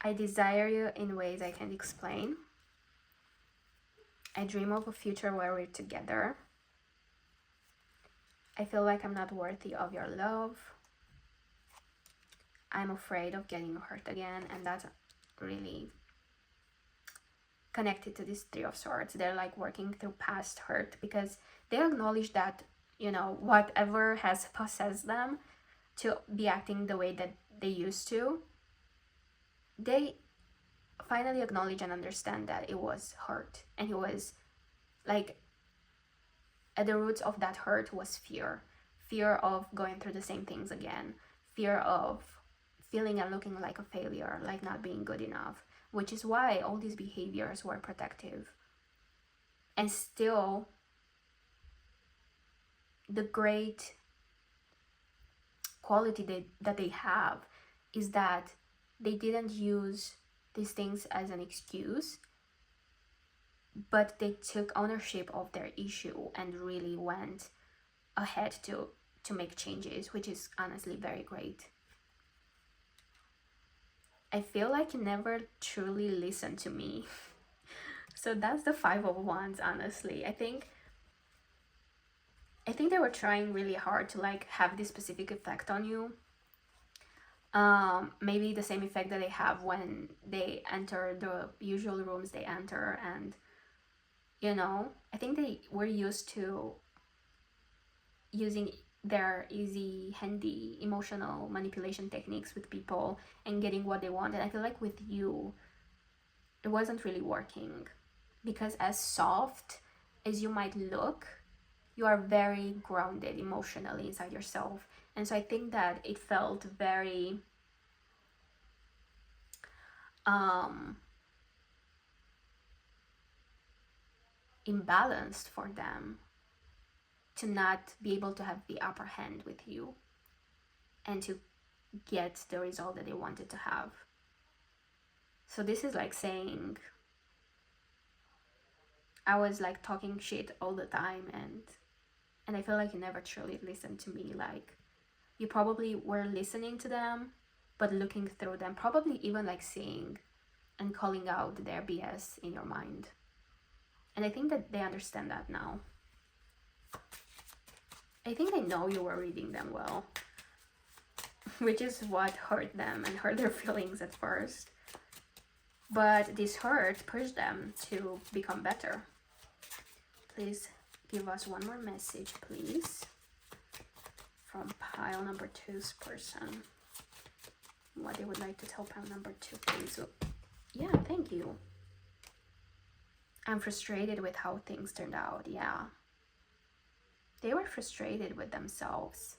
I desire you in ways I can't explain. I dream of a future where we're together. I feel like I'm not worthy of your love. I'm afraid of getting hurt again. And that's really connected to this Three of Swords. They're like working through past hurt because they acknowledge that, you know, whatever has possessed them to be acting the way that they used to, they finally acknowledge and understand that it was hurt. And it was like, at the roots of that hurt was fear of going through the same things again, fear of feeling and looking like a failure, like not being good enough, which is why all these behaviors were protective. And still, the great quality that they have is that they didn't use these things as an excuse, but they took ownership of their issue and really went ahead to make changes, which is honestly very great. I feel like you never truly listened to me. So that's the Five of Wands, honestly. I think they were trying really hard to like have this specific effect on you. Maybe the same effect that they have when they enter the usual rooms they enter, and you know, I think they were used to using their easy, handy, emotional manipulation techniques with people and getting what they want. And I feel like with you, it wasn't really working, because as soft as you might look, you are very grounded emotionally inside yourself. And so I think that it felt very imbalanced for them to not be able to have the upper hand with you and to get the result that they wanted to have. So this is like saying, I was like talking shit all the time, and I feel like you never truly listened to me. Like, you probably were listening to them, but looking through them, probably even like seeing and calling out their BS in your mind. And I think that they understand that now. I think they know you were reading them well, which is what hurt them and hurt their feelings at first. But this hurt pushed them to become better. Please give us one more message, please, from pile number 2's person. What they would like to tell pile number 2, please. Yeah, thank you. I'm frustrated with how things turned out. Yeah. They were frustrated with themselves.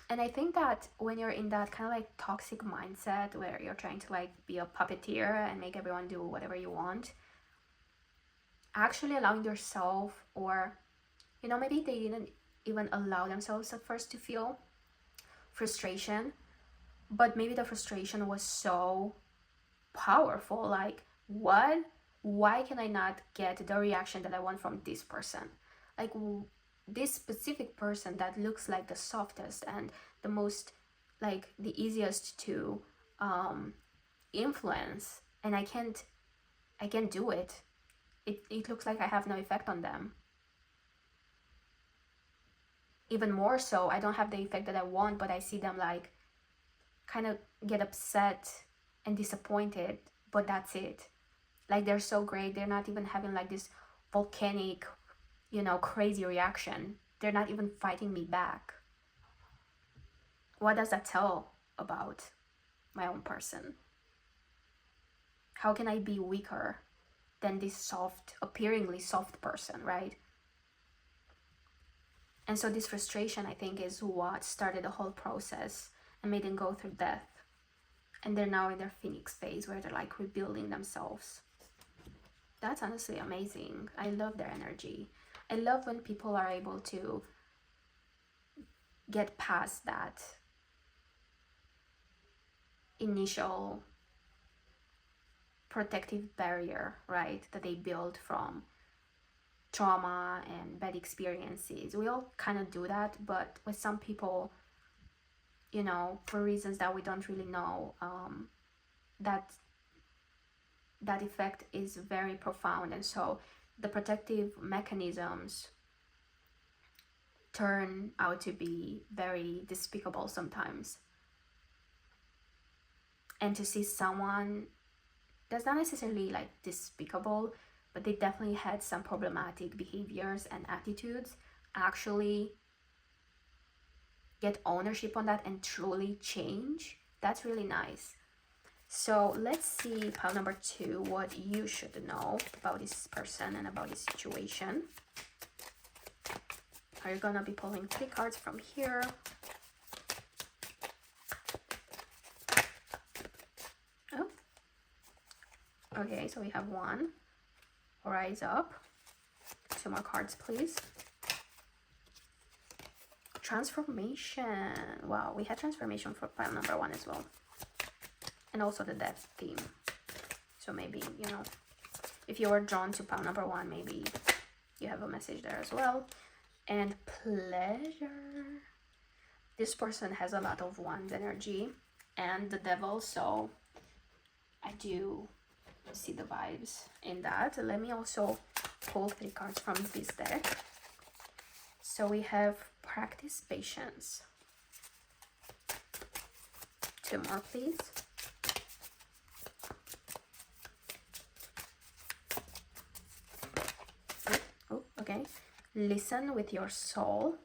And I think that when you're in that kind of like toxic mindset where you're trying to like be a puppeteer and make everyone do whatever you want, actually allowing yourself, or, you know, maybe they didn't even allow themselves at first to feel frustration, but maybe the frustration was so powerful. Like, what? Why can I not get the reaction that I want from this person? Like, this specific person that looks like the softest and the most, like, the easiest to influence, and I can't do it. It looks like I have no effect on them. Even more so, I don't have the effect that I want, but I see them like kind of get upset and disappointed, but that's it. Like, they're so great, they're not even having like this volcanic, you know, crazy reaction. They're not even fighting me back. What does that tell about my own person? How can I be weaker than this soft, appearingly soft person, right? And so this frustration, I think, is what started the whole process and made them go through death. And they're now in their phoenix phase where they're like rebuilding themselves. That's honestly amazing. I love their energy. I love when people are able to get past that initial protective barrier, right, that they build from trauma and bad experiences. We all kind of do that, but with some people, you know, for reasons that we don't really know, that effect is very profound. And so the protective mechanisms turn out to be very despicable sometimes. And to see someone that's not necessarily like despicable, but they definitely had some problematic behaviors and attitudes, actually get ownership on that and truly change, that's really nice. So let's see, pile number 2, what you should know about this person and about this situation. Are you gonna be pulling 3 cards from here? Oh, okay, so we have 1. Rise up. 2 more cards, please. Transformation. Wow, we had transformation for pile number 1 as well. And also the death theme. So maybe, you know, if you were drawn to pile number 1, maybe you have a message there as well. And pleasure. This person has a lot of Wands energy and the Devil, so I do see the vibes in that. Let me also pull 3 cards from this deck. So we have practice patience. 2 more, please. Oh, okay. Listen with your soul.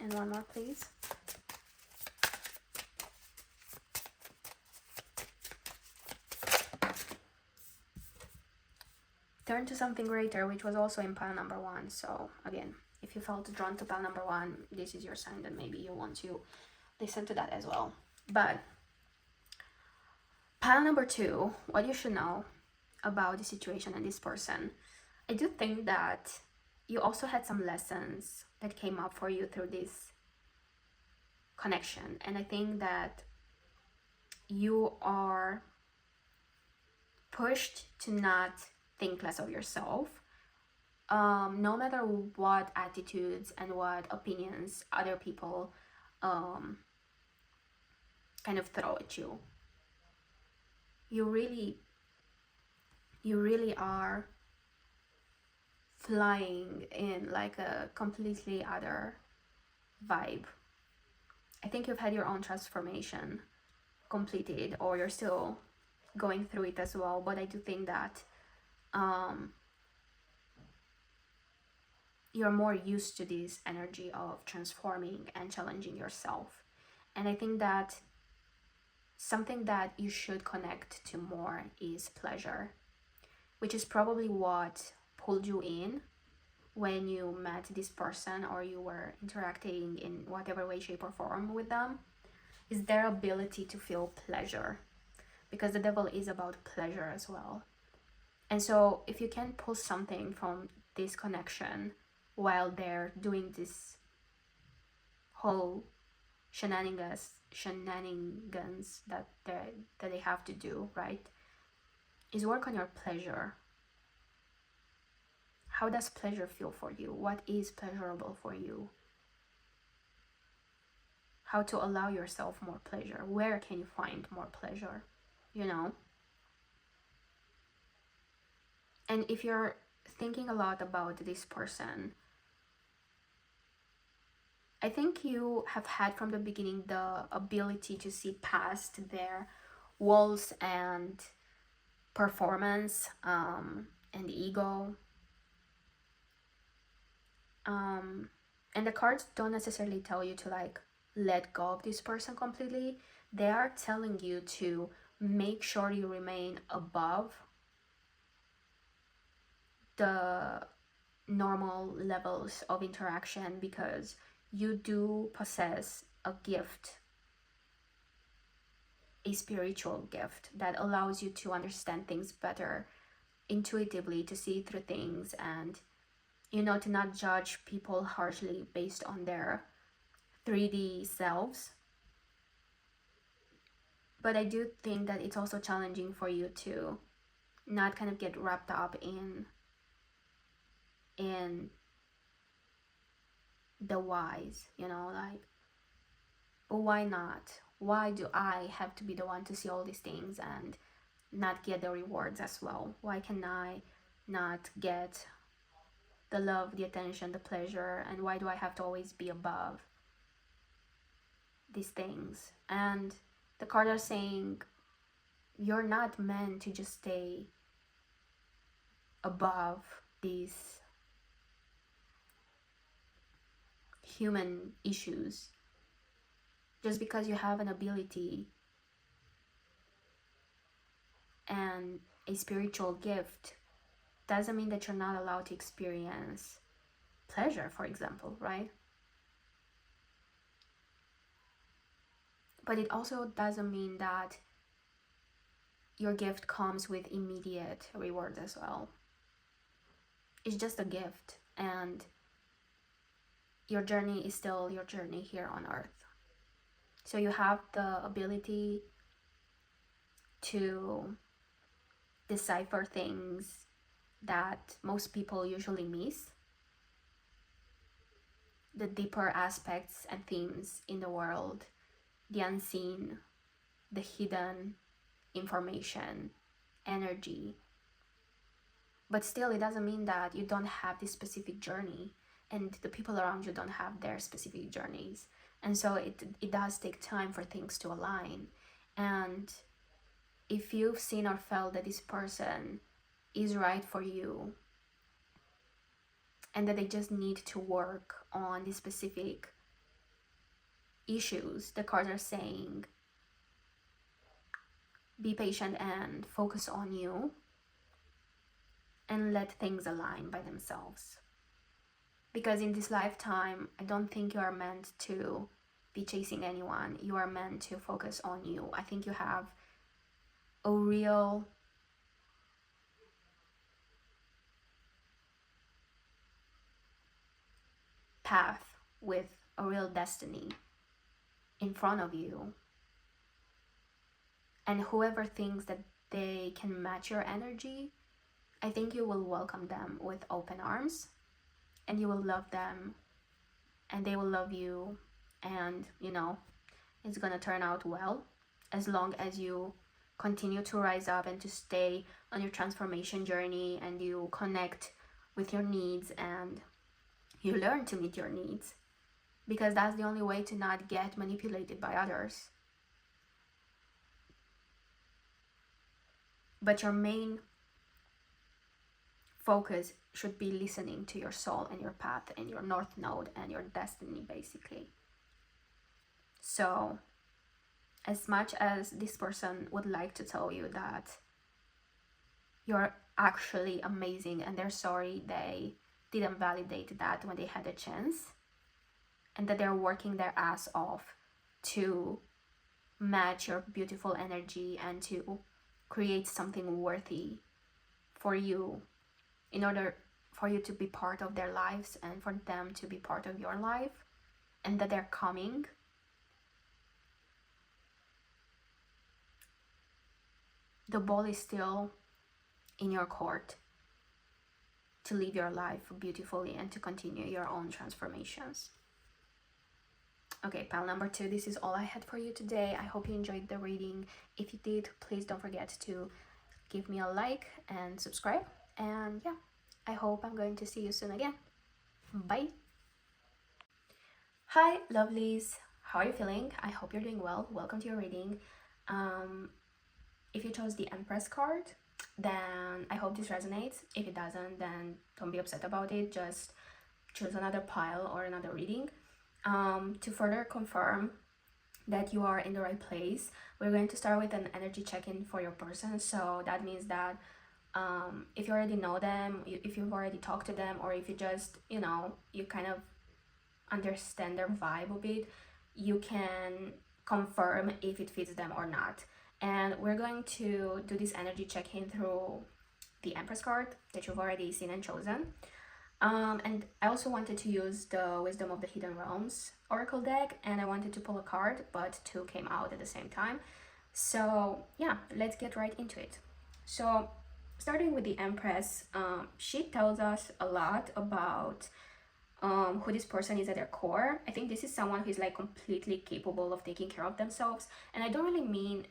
And 1 more, please. Turn to something greater, which was also in pile number 1. So again, if you felt drawn to pile number 1, this is your sign that maybe you want to listen to that as well. But pile number 2, what you should know about the situation and this person. I do think that you also had some lessons that came up for you through this connection. And I think that you are pushed to not think less of yourself, no matter what attitudes and what opinions other people kind of throw at you. You really are flying in like a completely other vibe. I think you've had your own transformation completed, or you're still going through it as well, but I do think that you're more used to this energy of transforming and challenging yourself. And I think that something that you should connect to more is pleasure, which is probably what pulled you in when you met this person or you were interacting in whatever way, shape, or form with them, is their ability to feel pleasure, because the Devil is about pleasure as well. And so if you can pull something from this connection while they're doing this whole shenanigans that they have to do, right, is work on your pleasure. How does pleasure feel for you? What is pleasurable for you? How to allow yourself more pleasure? Where can you find more pleasure? You know? And if you're thinking a lot about this person, I think you have had from the beginning the ability to see past their walls and performance and ego. And the cards don't necessarily tell you to like let go of this person completely. They are telling you to make sure you remain above the normal levels of interaction, because you do possess a gift, a spiritual gift that allows you to understand things better intuitively, to see through things, and to not judge people harshly based on their 3D selves. But I do think that it's also challenging for you to not kind of get wrapped up in the whys, like, but why not? Why do I have to be the one to see all these things and not get the rewards as well? Why can I not get the love, the attention, the pleasure, and why do I have to always be above these things? And the cards are saying you're not meant to just stay above these human issues. Just because you have an ability and a spiritual gift doesn't mean that you're not allowed to experience pleasure, for example, right? But it also doesn't mean that your gift comes with immediate rewards as well. It's just a gift, and your journey is still your journey here on earth. So you have the ability to decipher things that most people usually miss, the deeper aspects and themes in the world, the unseen, the hidden information, energy. But still, it doesn't mean that you don't have this specific journey and the people around you don't have their specific journeys. And so it does take time for things to align. And if you've seen or felt that this person is right for you and that they just need to work on these specific issues, the cards are saying be patient and focus on you and let things align by themselves. Because in this lifetime, I don't think you are meant to be chasing anyone. You are meant to focus on you. I think you have a real path with a real destiny in front of you. And whoever thinks that they can match your energy, I think you will welcome them with open arms, and you will love them and they will love you, and it's gonna turn out well as long as you continue to rise up and to stay on your transformation journey, and you connect with your needs and you learn to meet your needs, because that's the only way to not get manipulated by others. But your main focus should be listening to your soul and your path and your north node and your destiny, basically. So as much as this person would like to tell you that you're actually amazing and they're sorry they didn't validate that when they had a chance, and that they're working their ass off to match your beautiful energy and to create something worthy for you, in order for you to be part of their lives and for them to be part of your life, and that they're coming. The ball is still in your court to live your life beautifully and to continue your own transformations. Okay, pile number 2, this is all I had for you today. I hope you enjoyed the reading. If you did, please don't forget to give me a like and subscribe. And yeah, I hope I'm going to see you soon again. Bye. Hi, lovelies. How are you feeling? I hope you're doing well. Welcome to your reading. If you chose the Empress card, then I hope this resonates. If it doesn't, then don't be upset about it. Just choose another pile or another reading. To further confirm that you are in the right place, we're going to start with an energy check-in for your person. So that means that If you already know them, if you've already talked to them, or if you just, you kind of understand their vibe a bit, you can confirm if it fits them or not. And we're going to do this energy check-in through the Empress card that you've already seen and chosen. And I also wanted to use the Wisdom of the Hidden Realms Oracle deck, and I wanted to pull a card, but two came out at the same time. So yeah, let's get right into it. So starting with the Empress, she tells us a lot about who this person is at their core. I think this is someone who's like completely capable of taking care of themselves, and I don't really mean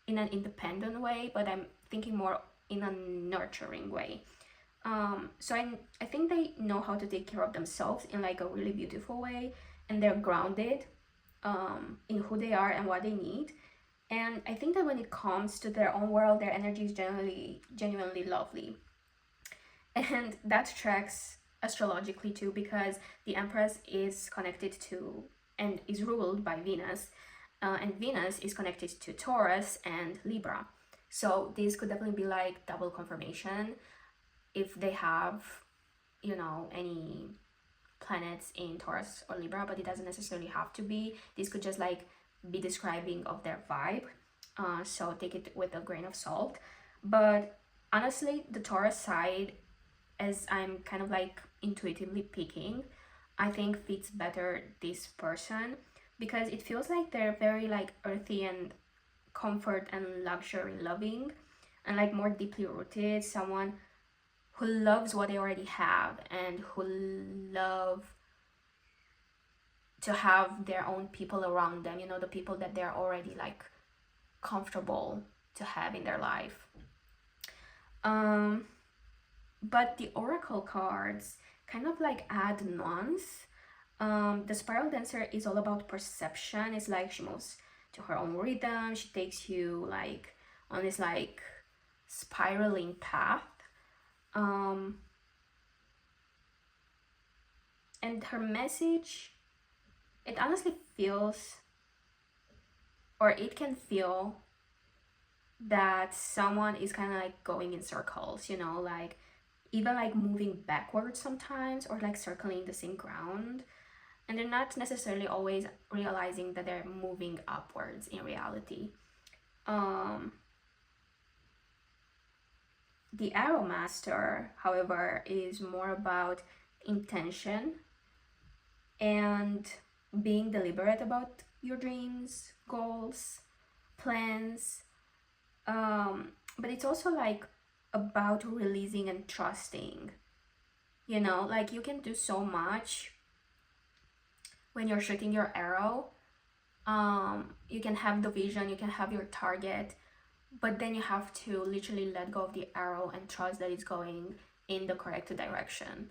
in an independent way, but I'm thinking more in a nurturing way. So I think they know how to take care of themselves in like a really beautiful way, and they're grounded in who they are and what they need. And I think that when it comes to their own world, their energy is genuinely lovely. And that tracks astrologically too, because the Empress is connected to and is ruled by Venus, and Venus is connected to Taurus and Libra. So this could definitely be like double confirmation if they have, any planets in Taurus or Libra, but it doesn't necessarily have to be. This could just like be describing of their vibe. So take it with a grain of salt. But honestly, the Taurus side, as I'm kind of like intuitively picking, I think fits better this person, because it feels like they're very like earthy and comfort and luxury loving, and like more deeply rooted, someone who loves what they already have and who love to have their own people around them, the people that they're already like comfortable to have in their life. But the oracle cards kind of like add nuance. The spiral dancer is all about perception. It's like she moves to her own rhythm. She takes you like on this like spiraling path. And her message, it honestly feels, or it can feel that someone is kind of like going in circles, like even like moving backwards sometimes, or like circling the same ground, and they're not necessarily always realizing that they're moving upwards in reality. The Arrow Master, however, is more about intention and being deliberate about your dreams, goals, plans. But it's also like about releasing and trusting. Like you can do so much when you're shooting your arrow. You can have the vision, you can have your target, but then you have to literally let go of the arrow and trust that it's going in the correct direction.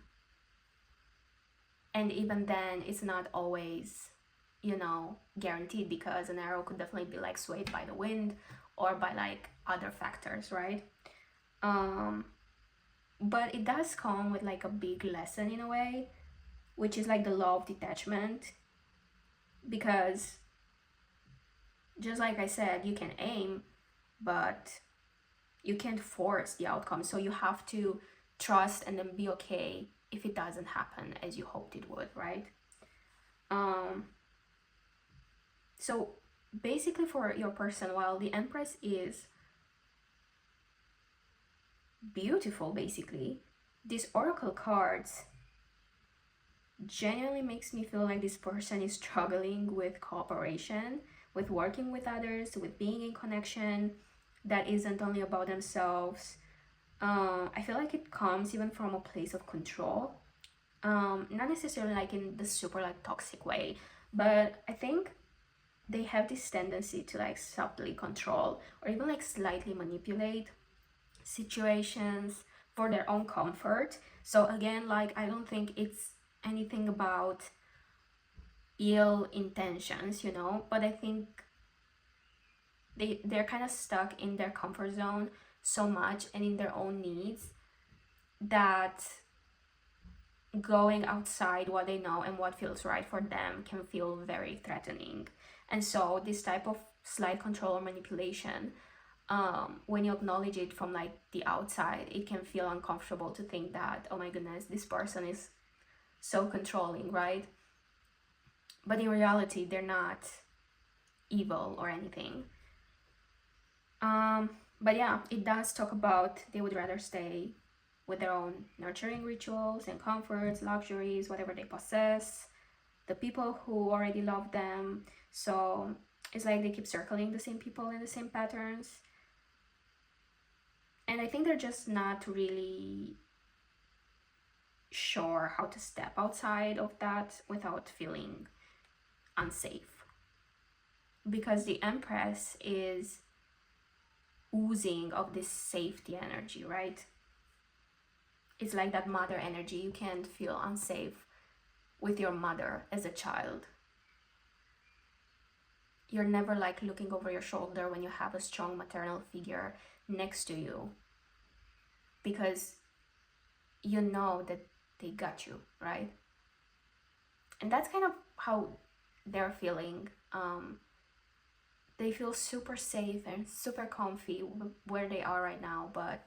And even then, it's not always, guaranteed, because an arrow could definitely be like swayed by the wind or by like other factors, right? But it does come with like a big lesson in a way, which is like the law of detachment, because just like I said, you can aim, but you can't force the outcome. So you have to trust and then be okay if it doesn't happen as you hoped it would, right? So basically for your person, while the Empress is beautiful, basically, these oracle cards genuinely makes me feel like this person is struggling with cooperation, with working with others, with being in connection that isn't only about themselves. I feel like it comes even from a place of control, not necessarily like in the super like toxic way, but I think they have this tendency to like subtly control or even like slightly manipulate situations for their own comfort. So again, like I don't think it's anything about ill intentions, but I think they're kind of stuck in their comfort zone so much and in their own needs that going outside what they know and what feels right for them can feel very threatening. And so this type of slight control or manipulation when you acknowledge it from like the outside, it can feel uncomfortable to think that, oh my goodness, this person is so controlling, right? But in reality, they're not evil or anything. But yeah, it does talk about they would rather stay with their own nurturing rituals and comforts, luxuries, whatever they possess, the people who already love them. So it's like they keep circling the same people and the same patterns. And I think they're just not really sure how to step outside of that without feeling unsafe. Because the Empress is oozing of this safety energy, right? It's like that mother energy. You can't feel unsafe with your mother as a child. You're never like looking over your shoulder when you have a strong maternal figure next to you, because you know that they got you, right? And that's kind of how they're feeling. They feel super safe and super comfy where they are right now, but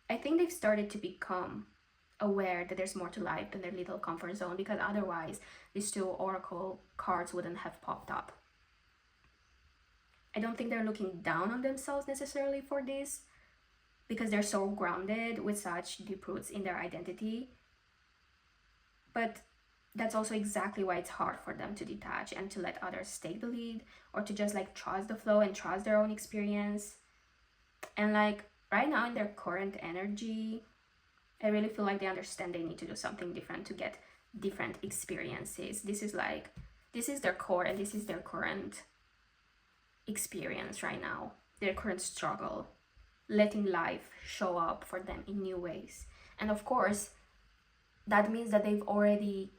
I think they've started to become aware that there's more to life than their little comfort zone, because otherwise these two oracle cards wouldn't have popped up. I don't think they're looking down on themselves necessarily for this, because they're so grounded with such deep roots in their identity. But that's also exactly why it's hard for them to detach and to let others take the lead, or to just like trust the flow and trust their own experience. And like right now in their current energy, I really feel like they understand they need to do something different to get different experiences. This is their core, and this is their current experience right now, their current struggle, letting life show up for them in new ways. And of course, that means that they've already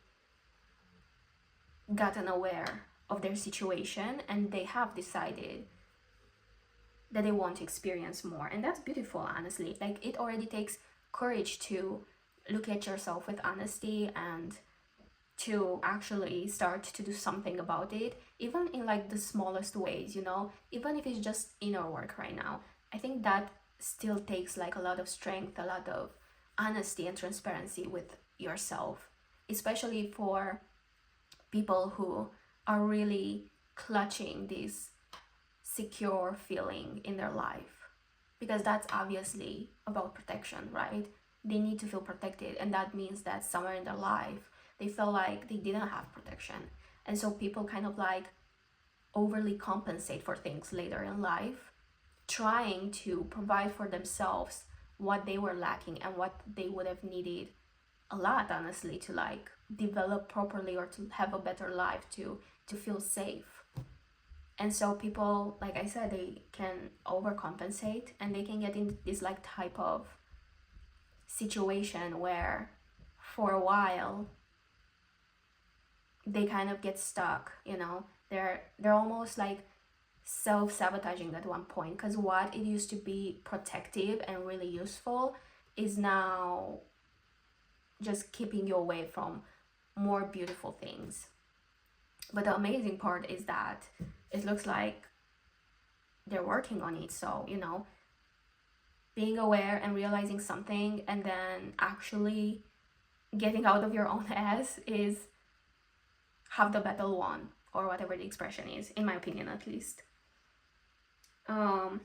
gotten aware of their situation and they have decided that they want to experience more. And that's beautiful, honestly. Like, it already takes courage to look at yourself with honesty and to actually start to do something about it, even in like the smallest ways, you know, even if it's just inner work right now. I think that still takes like a lot of strength, a lot of honesty and transparency with yourself, especially for people who are really clutching this secure feeling in their life, because that's obviously about protection, right? They need to feel protected, and that means that somewhere in their life they felt like they didn't have protection, and so people kind of like overly compensate for things later in life, trying to provide for themselves what they were lacking and what they would have needed a lot, honestly, to like develop properly or to have a better life, to feel safe. And so people, like I said, they can overcompensate and they can get in this like type of situation where for a while they kind of get stuck, you know. They're almost like self-sabotaging at one point, because what it used to be protective and really useful is now just keeping you away from more beautiful things. But the amazing part is that it looks like they're working on it. So, you know, being aware and realizing something and then actually getting out of your own ass is half the battle won, or whatever the expression is, in my opinion, at least. Now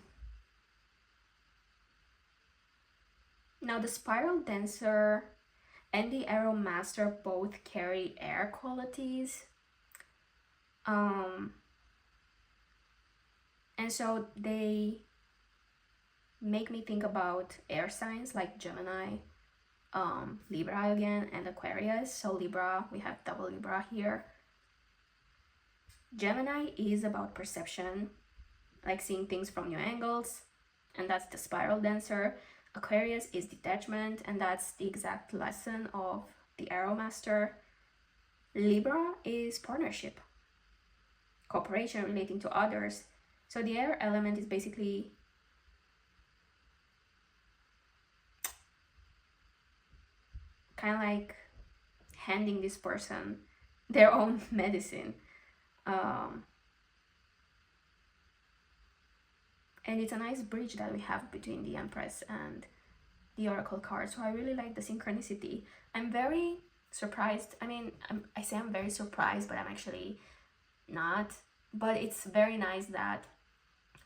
the Spiral Dancer and the Arrow Master both carry air qualities. And so they make me think about air signs like Gemini, Libra again, and Aquarius. So Libra, we have double Libra here. Gemini is about perception, like seeing things from new angles, and that's the Spiral Dancer. Aquarius is detachment, and that's the exact lesson of the Arrow Master. Libra is partnership, cooperation, relating to others. So the air element is basically kind of like handing this person their own medicine. And it's a nice bridge that we have between the Empress and the Oracle card. So I really like the synchronicity. I'm very surprised. I mean, I say I'm very surprised, but I'm actually not. But it's very nice that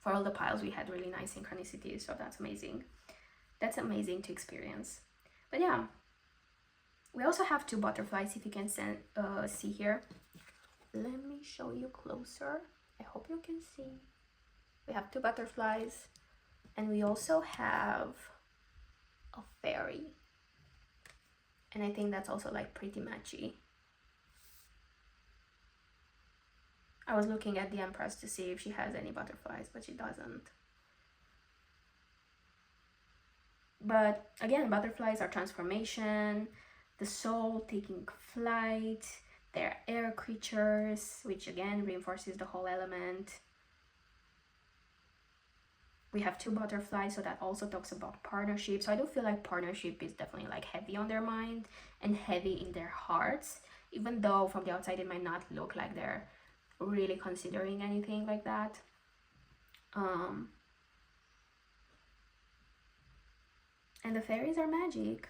for all the piles we had really nice synchronicity. So that's amazing. That's amazing to experience. But yeah, we also have two butterflies, if you can see here. Let me show you closer. I hope you can see. We have two butterflies, and we also have a fairy. And I think that's also like pretty matchy. I was looking at the Empress to see if she has any butterflies, but she doesn't. But again, butterflies are transformation, the soul taking flight. They're air creatures, which again reinforces the whole element. We have two butterflies, so that also talks about partnership. So I do feel like partnership is definitely like heavy on their mind and heavy in their hearts, even though from the outside it might not look like they're really considering anything like that. And the fairies are magic,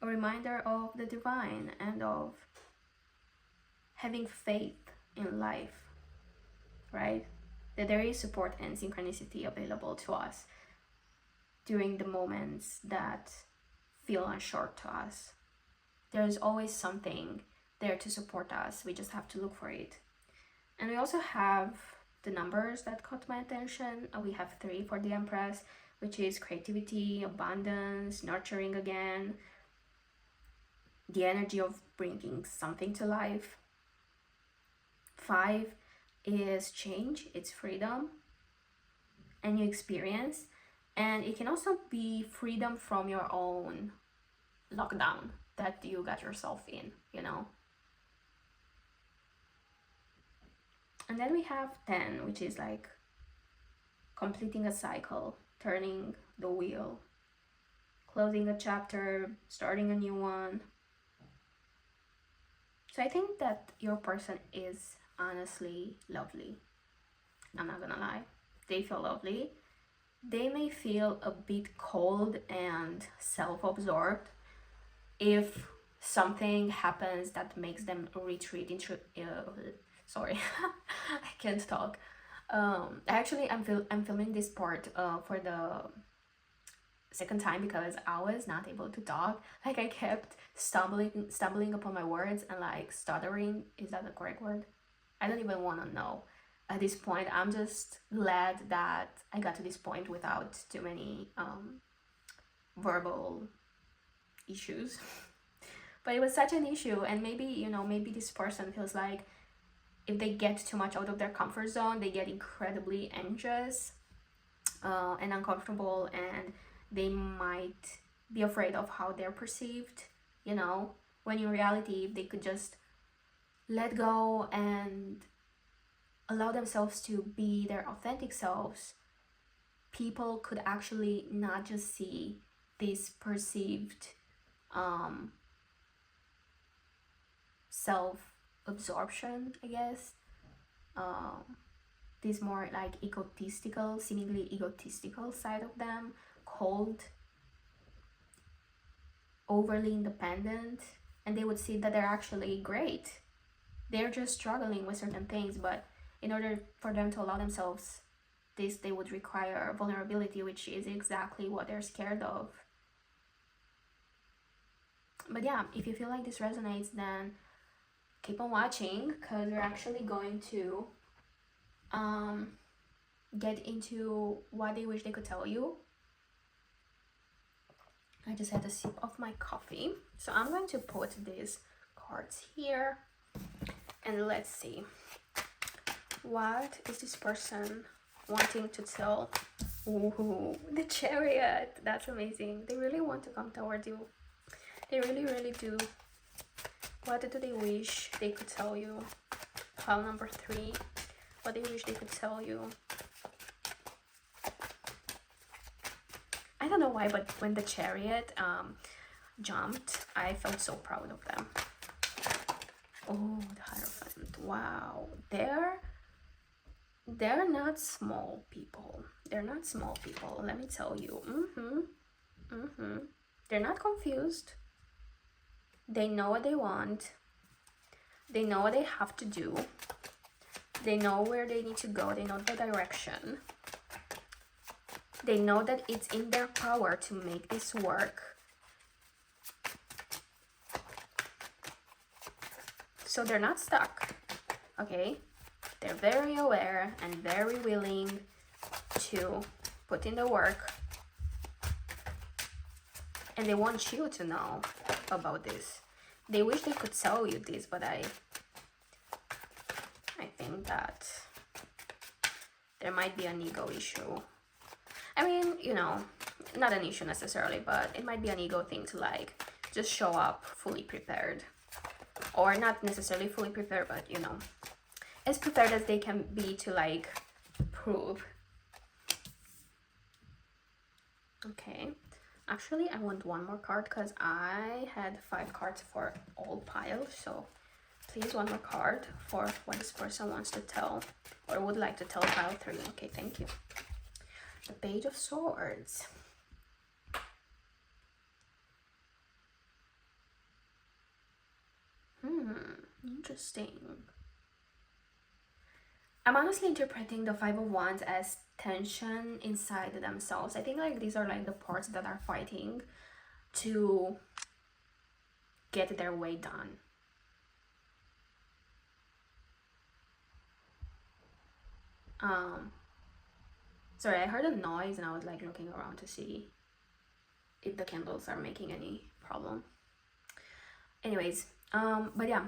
a reminder of the divine and of having faith in life, right? That there is support and synchronicity available to us during the moments that feel unsure to us. There's always something there to support us. We just have to look for it. And we also have the numbers that caught my attention. We have 3 for the Empress, which is creativity, abundance, nurturing again, the energy of bringing something to life. 5 is change, it's freedom and new experience. And it can also be freedom from your own lockdown that you got yourself in, you know. And then we have 10, which is like completing a cycle, turning the wheel, closing a chapter, starting a new one. So I think that your person is honestly lovely. I'm not gonna lie. They feel lovely. They may feel a bit cold and self-absorbed if something happens that makes them retreat into sorry I can't talk. Actually I'm filming this part for the second time because I was not able to talk. Like I kept stumbling upon my words and like stuttering. Is that the correct word? I don't even want to know at this point. I'm just glad that I got to this point without too many verbal issues. But it was such an issue, and maybe, you know, maybe this person feels like if they get too much out of their comfort zone, they get incredibly anxious and uncomfortable, and they might be afraid of how they're perceived, you know, when in reality, if they could just let go and allow themselves to be their authentic selves, people could actually not just see this perceived self-absorption, I guess, this more like egotistical, seemingly egotistical side of them, cold, overly independent, and they would see that they're actually great. They're just struggling with certain things, but in order for them to allow themselves this, they would require vulnerability, which is exactly what they're scared of. But yeah, if you feel like this resonates, then keep on watching, because we're actually going to get into what they wish they could tell you. I just had a sip of my coffee, so I'm going to put these cards here and let's see, what is this person wanting to tell? Ooh, the Chariot. That's amazing. They really want to come towards you. They really do. What do they wish they could tell you? Pile number 3. What they wish they could tell you. I don't know why, but when the Chariot jumped, I felt so proud of them. Oh, the Hierophant. Wow. They're not small people. They're not small people, let me tell you. They're not confused. They know what they want. They know what they have to do. They know where they need to go. They know the direction. They know that it's in their power to make this work. So they're not stuck, okay? They're very aware and very willing to put in the work. And they want you to know about this. They wish they could tell you this, but I think that there might be an ego issue. I mean, you know, not an issue necessarily, but it might be an ego thing to like just show up fully prepared. Or not necessarily fully prepared, but you know, as prepared as they can be to like prove. Okay, actually I want one more card because I had 5 cards for all piles, so please one more card for what this person wants to tell or would like to tell pile 3. Okay, thank you. The Page of Swords. Interesting. I'm honestly interpreting the 5 of Wands as tension inside themselves. I think like these are like the parts that are fighting to get their way done. Sorry, I heard a noise and I was like looking around to see if the candles are making any problem. Anyways, but yeah,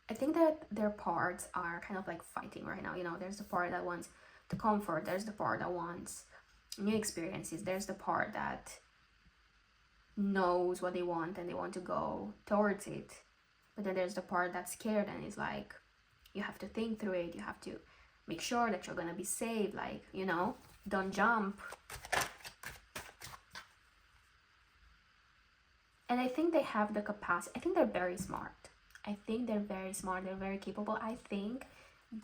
I think that their parts are kind of like fighting right now. You know, there's the part that wants the comfort, there's the part that wants new experiences, there's the part that knows what they want and they want to go towards it, but then there's the part that's scared and is like, you have to think through it, you have to make sure that you're gonna be safe, like, you know, don't jump. And I think they have the capacity. I think they're very smart. I think they're very smart. They're very capable. I think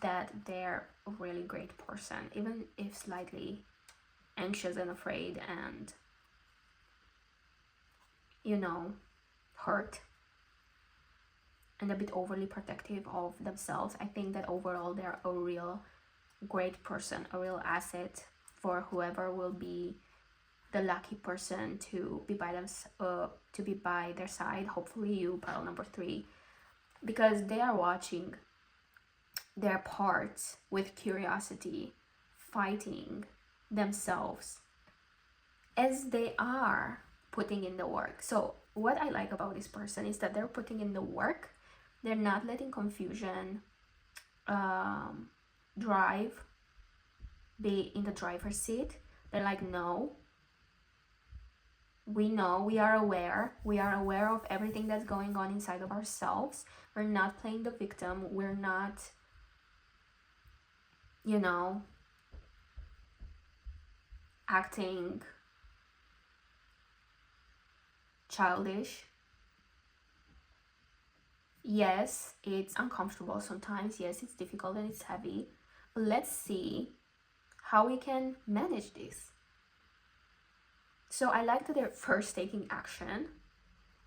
that they're a really great person, even if slightly anxious and afraid and, you know, hurt and a bit overly protective of themselves. I think that overall they're a real great person, a real asset for whoever will be the lucky person to be by them, to be by their side. Hopefully you, pile number 3, because they are watching their parts with curiosity, fighting themselves as they are putting in the work. So what I like about this person is that they're putting in the work. They're not letting confusion be in the driver's seat. They're like, no, we know, we are aware of everything that's going on inside of ourselves. We're not playing the victim. We're not, you know, acting childish. Yes, it's uncomfortable sometimes. Yes, it's difficult and it's heavy. But let's see how we can manage this. So I like that they're first taking action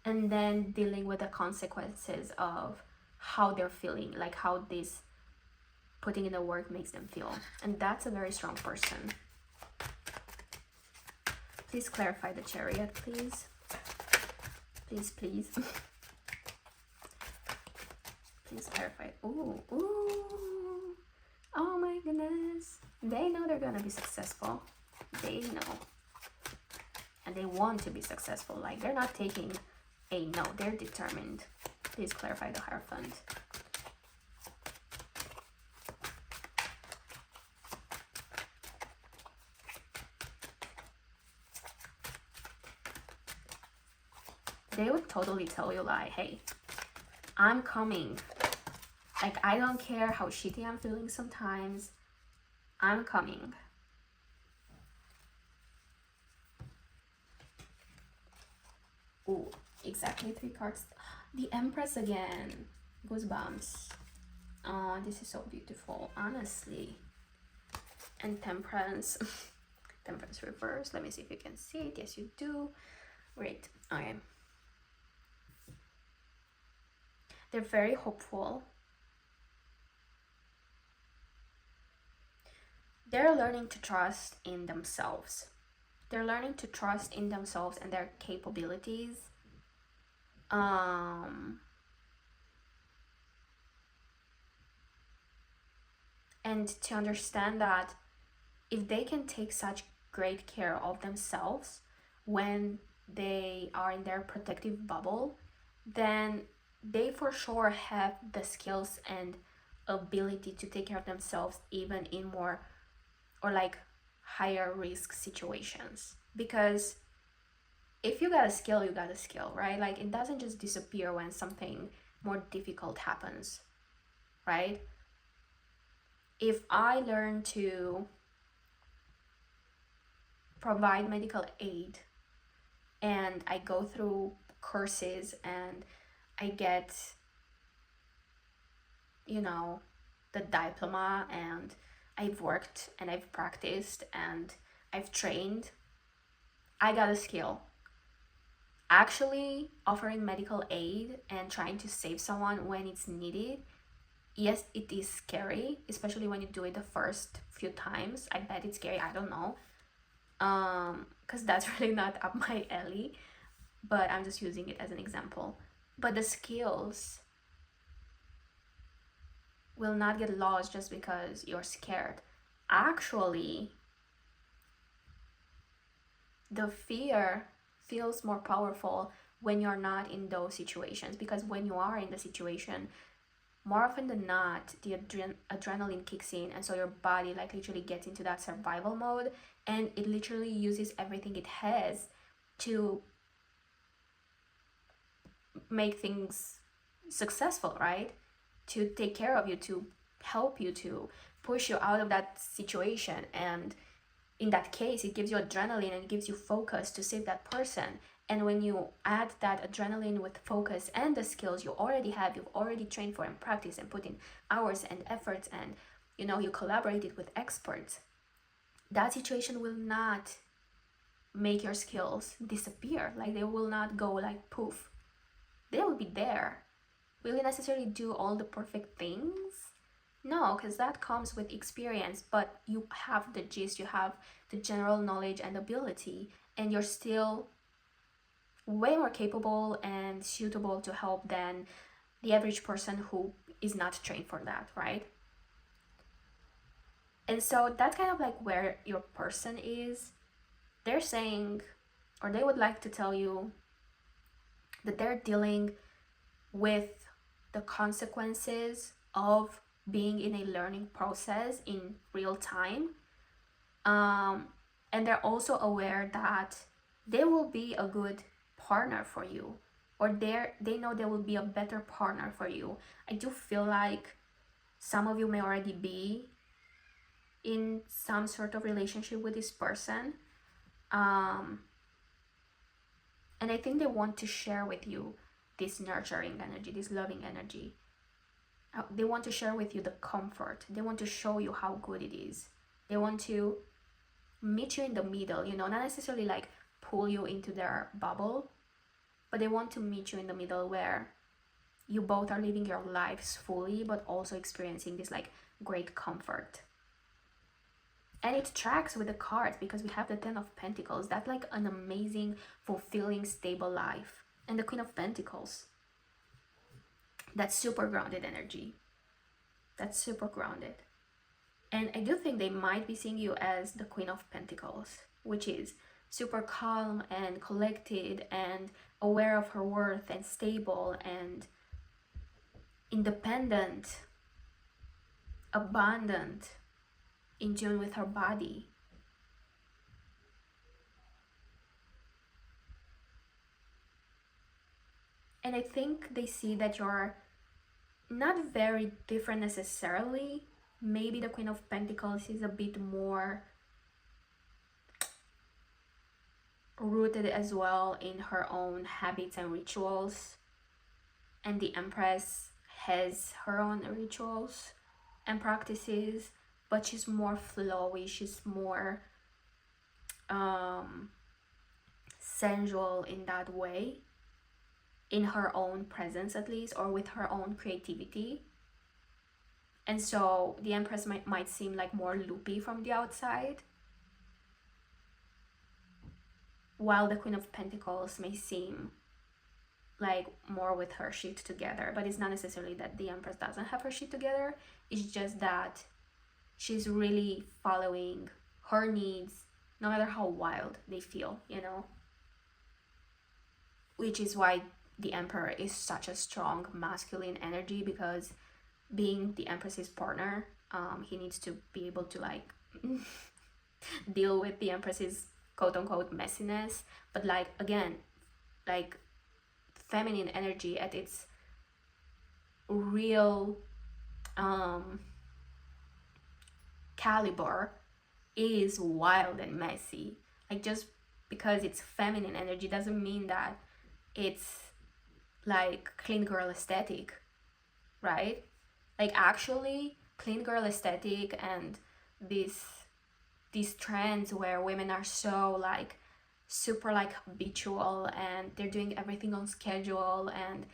and then dealing with the consequences of how they're feeling, like how this putting in the work makes them feel. And that's a very strong person. Please clarify the Chariot, please. Please, please. Please clarify. Ooh, ooh. Oh my goodness. They know they're gonna be successful. They know. And they want to be successful. Like, they're not taking a no, they're determined. Please clarify the Hierophant. They would totally tell you like, hey, I'm coming. Like, I don't care how shitty I'm feeling sometimes. I'm coming. Ooh, exactly 3 cards. The Empress again. Goosebumps. Oh, this is so beautiful, honestly. And temperance. Temperance reverse. Let me see if you can see it. Yes, you do. Great. Okay. They're very hopeful. They're learning to trust in themselves. They're learning to trust in themselves and their capabilities. Um, and to understand that if they can take such great care of themselves when they are in their protective bubble, then they for sure have the skills and ability to take care of themselves even in more or like higher risk situations. Because if you got a skill, you got a skill, right? Like it doesn't just disappear when something more difficult happens, right? If I learn to provide medical aid and I go through courses and I get, you know, the diploma, and I've worked and I've practiced and I've trained, I got a skill. Actually, offering medical aid and trying to save someone when it's needed, yes, it is scary, especially when you do it the first few times. I bet it's scary. I don't know. Because that's really not up my alley, but I'm just using it as an example. But the skills will not get lost just because you're scared. Actually, the fear feels more powerful when you're not in those situations, because when you are in the situation, more often than not, the adrenaline kicks in, and so your body like literally gets into that survival mode, and it literally uses everything it has to make things successful, right? To take care of you, to help you, to push you out of that situation. And in that case, it gives you adrenaline and it gives you focus to save that person. And when you add that adrenaline with focus and the skills you already have, you've already trained for and practiced and put in hours and efforts, and you collaborated with experts, that situation will not make your skills disappear. Like they will not go like poof. They will be there. Will you necessarily do all the perfect things? No, because that comes with experience, but you have the gist, you have the general knowledge and ability, and you're still way more capable and suitable to help than the average person who is not trained for that, right? And so that's kind of like where your person is. They're saying, or they would like to tell you that they're dealing with the consequences of being in a learning process in real time. And they're also aware that they will be a good partner for you, or they know they will be a better partner for you. I do feel like some of you may already be in some sort of relationship with this person. And I think they want to share with you this nurturing energy, this loving energy. They want to share with you the comfort. They want to show you how good it is. They want to meet you in the middle, not necessarily like pull you into their bubble, but they want to meet you in the middle where you both are living your lives fully, but also experiencing this like great comfort. And it tracks with the cards because we have the 10 of Pentacles. That's like an amazing, fulfilling, stable life. And the Queen of Pentacles. That's super grounded energy. That's super grounded. And I do think they might be seeing you as the Queen of Pentacles, which is super calm and collected and aware of her worth and stable and independent, abundant, in tune with her body. And I think they see that you're not very different necessarily. Maybe the Queen of Pentacles is a bit more rooted as well in her own habits and rituals. And the Empress has her own rituals and practices, but she's more flowy, she's more sensual in that way, in her own presence at least, or with her own creativity. And so the Empress might seem like more loopy from the outside, while the Queen of Pentacles may seem like more with her shit together. But it's not necessarily that the Empress doesn't have her shit together, it's just that she's really following her needs, no matter how wild they feel, you know? Which is why the Emperor is such a strong masculine energy, because being the Empress's partner, he needs to be able to like deal with the Empress's quote-unquote messiness, but like, again, like feminine energy at its real caliber is wild and messy. Like, just because it's feminine energy doesn't mean that it's like clean girl aesthetic, right? Like, actually, clean girl aesthetic and these trends where women are so like super like habitual and they're doing everything on schedule, and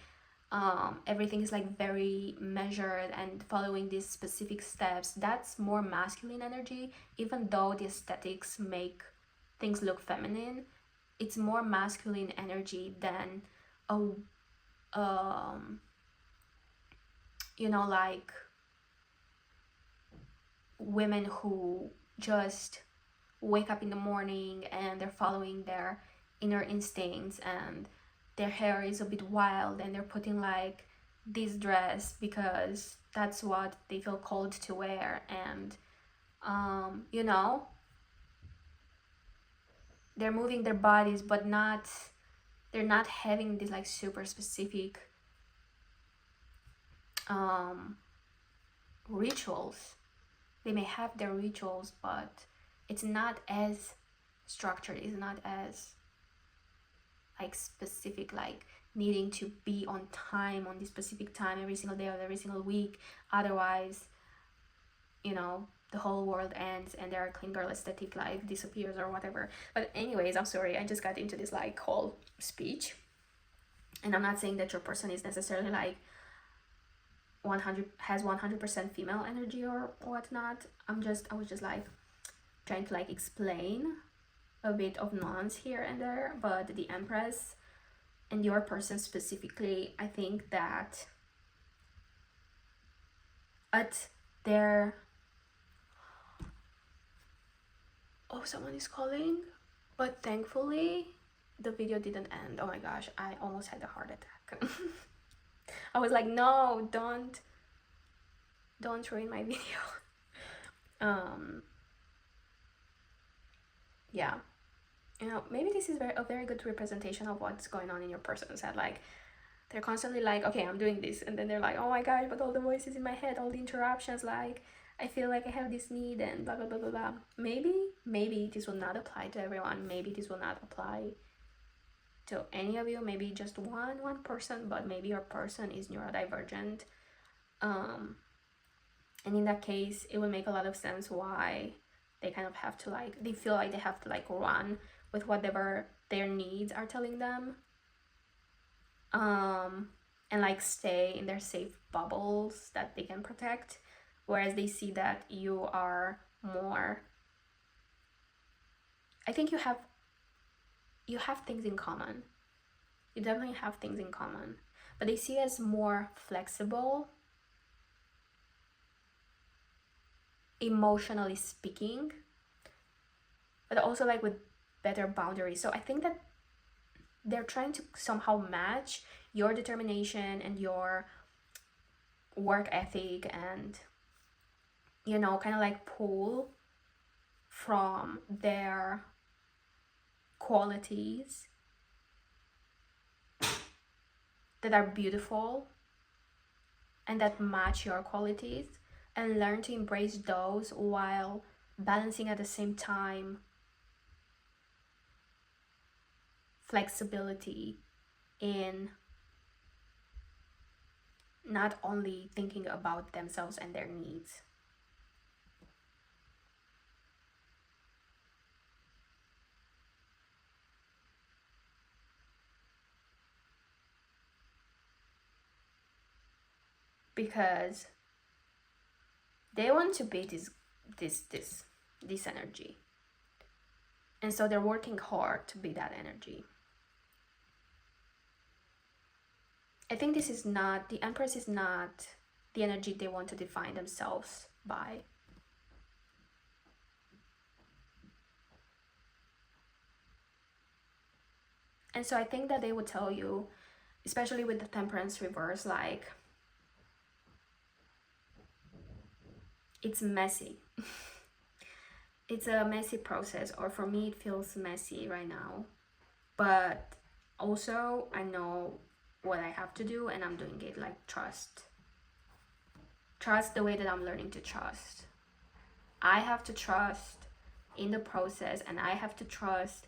everything is like very measured and following these specific steps, that's more masculine energy. Even though the aesthetics make things look feminine, it's more masculine energy than a you know, like women who just wake up in the morning and they're following their inner instincts, and their hair is a bit wild and they're putting like this dress because that's what they feel called to wear, and you know, they're moving their bodies, but they're not having this like super specific rituals. They may have their rituals, but it's not as structured, it's not as like specific, like needing to be on time, on this specific time every single day of every single week, otherwise, you know, the whole world ends and their clean girl aesthetic like disappears or whatever. But anyways, I'm sorry, I just got into this like whole speech, and I'm not saying that your person is necessarily like 100% female energy or whatnot. I was just like trying to like explain a bit of nuance here and there. But the Empress and your person specifically, I think that at their someone is calling, but thankfully the video didn't end. Oh my gosh, I almost had a heart attack. I was like, no, don't ruin my video. Yeah, you know, maybe this is a very good representation of what's going on in your person's head. Like, they're constantly like, okay, I'm doing this, and then they're like, oh my gosh, but all the voices in my head, all the interruptions, like I feel like I have this need and blah blah blah blah blah. Maybe this will not apply to everyone. Maybe this will not apply to any of you. Maybe just one person, but maybe your person is neurodivergent. And in that case, it will make a lot of sense why they kind of have to like, they feel like they have to like run with whatever their needs are telling them, and like stay in their safe bubbles that they can protect, whereas they see that you are more, I think you have things in common. You definitely have things in common, but they see you as more flexible, emotionally speaking, but also like with better boundaries. So I think that they're trying to somehow match your determination and your work ethic, and, you know, kind of like pull from their qualities that are beautiful and that match your qualities, and learn to embrace those while balancing at the same time flexibility in not only thinking about themselves and their needs. Because they want to be this energy, and so they're working hard to be that energy. I think this is not, the Empress is not the energy they want to define themselves by. And so I think that they would tell you, especially with the Temperance reverse, like, it's messy. It's a messy process, or for me it feels messy right now. But also I know what I have to do and I'm doing it. Like, trust the way that I'm learning to trust. I have to trust in the process, and I have to trust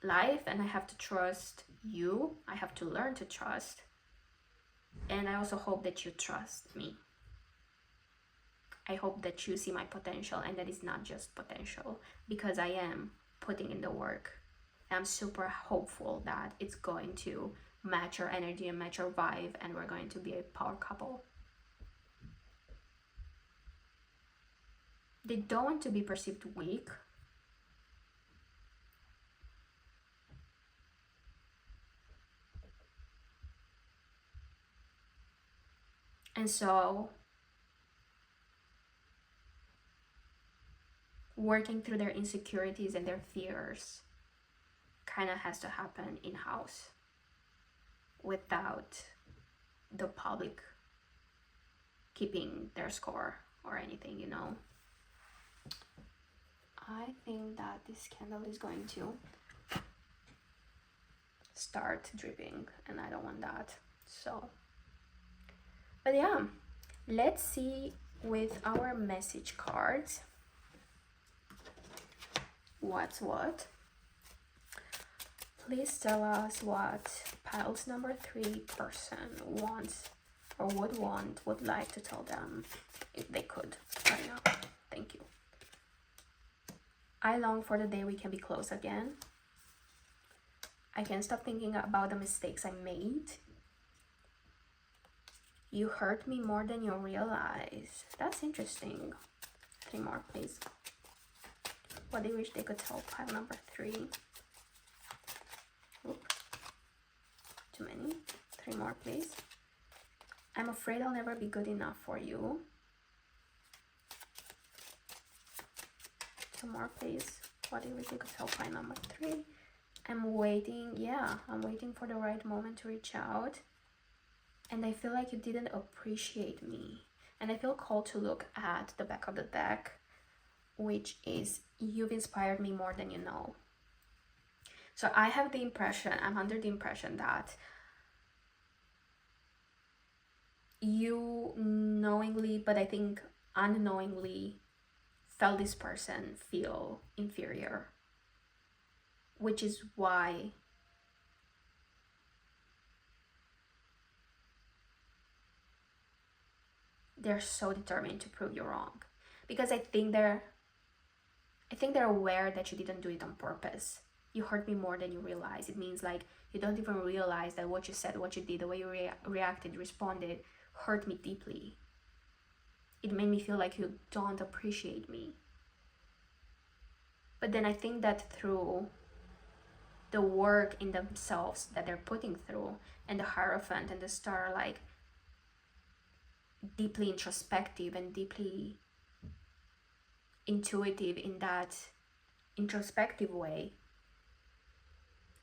life, and I have to trust you. I have to learn to trust, and I also hope that you trust me. I hope that you see my potential, and that it's not just potential, because I am putting in the work. I'm super hopeful that it's going to match our energy and match our vibe, and we're going to be a power couple. They don't want to be perceived weak. And so working through their insecurities and their fears kind of has to happen in-house without the public keeping their score or anything, you know. I think that this candle is going to start dripping, and I don't want that. So, but yeah, let's see with our message cards what's what. Please tell us what piles number 3 person wants or would like to tell them if they could right now. Thank you. I long for the day we can be close again. I can't stop thinking about the mistakes I made. You hurt me more than you realize. That's interesting. 3 more, please. What do you wish they could tell pile number 3? Oop. Too many. 3 more, please. I'm afraid I'll never be good enough for you. 2 more, please. What do you wish they could tell pile number 3? I'm waiting. Yeah, I'm waiting for the right moment to reach out. And I feel like you didn't appreciate me. And I feel called to look at the back of the deck, which is, you've inspired me more than you know. So I have the impression, I'm under the impression that you knowingly, but I think unknowingly, felt this person feel inferior, which is why they're so determined to prove you wrong. Because I think they're aware that you didn't do it on purpose. You hurt me more than you realize. It means like you don't even realize that what you said, what you did, the way you reacted, responded, hurt me deeply. It made me feel like you don't appreciate me. But then I think that through the work in themselves that they're putting through, and the Hierophant and the Star, like deeply introspective and deeply intuitive in that introspective way,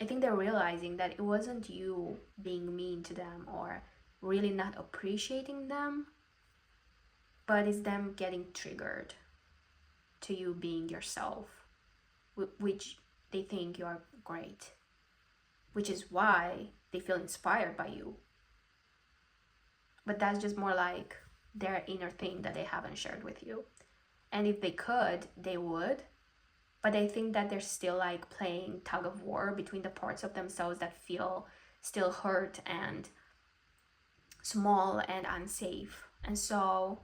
I think they're realizing that it wasn't you being mean to them or really not appreciating them, but it's them getting triggered to you being yourself, which they think you are great, which is why they feel inspired by you. But that's just more like their inner thing that they haven't shared with you. And if they could, they would. But I think that they're still like playing tug of war between the parts of themselves that feel still hurt and small and unsafe. And so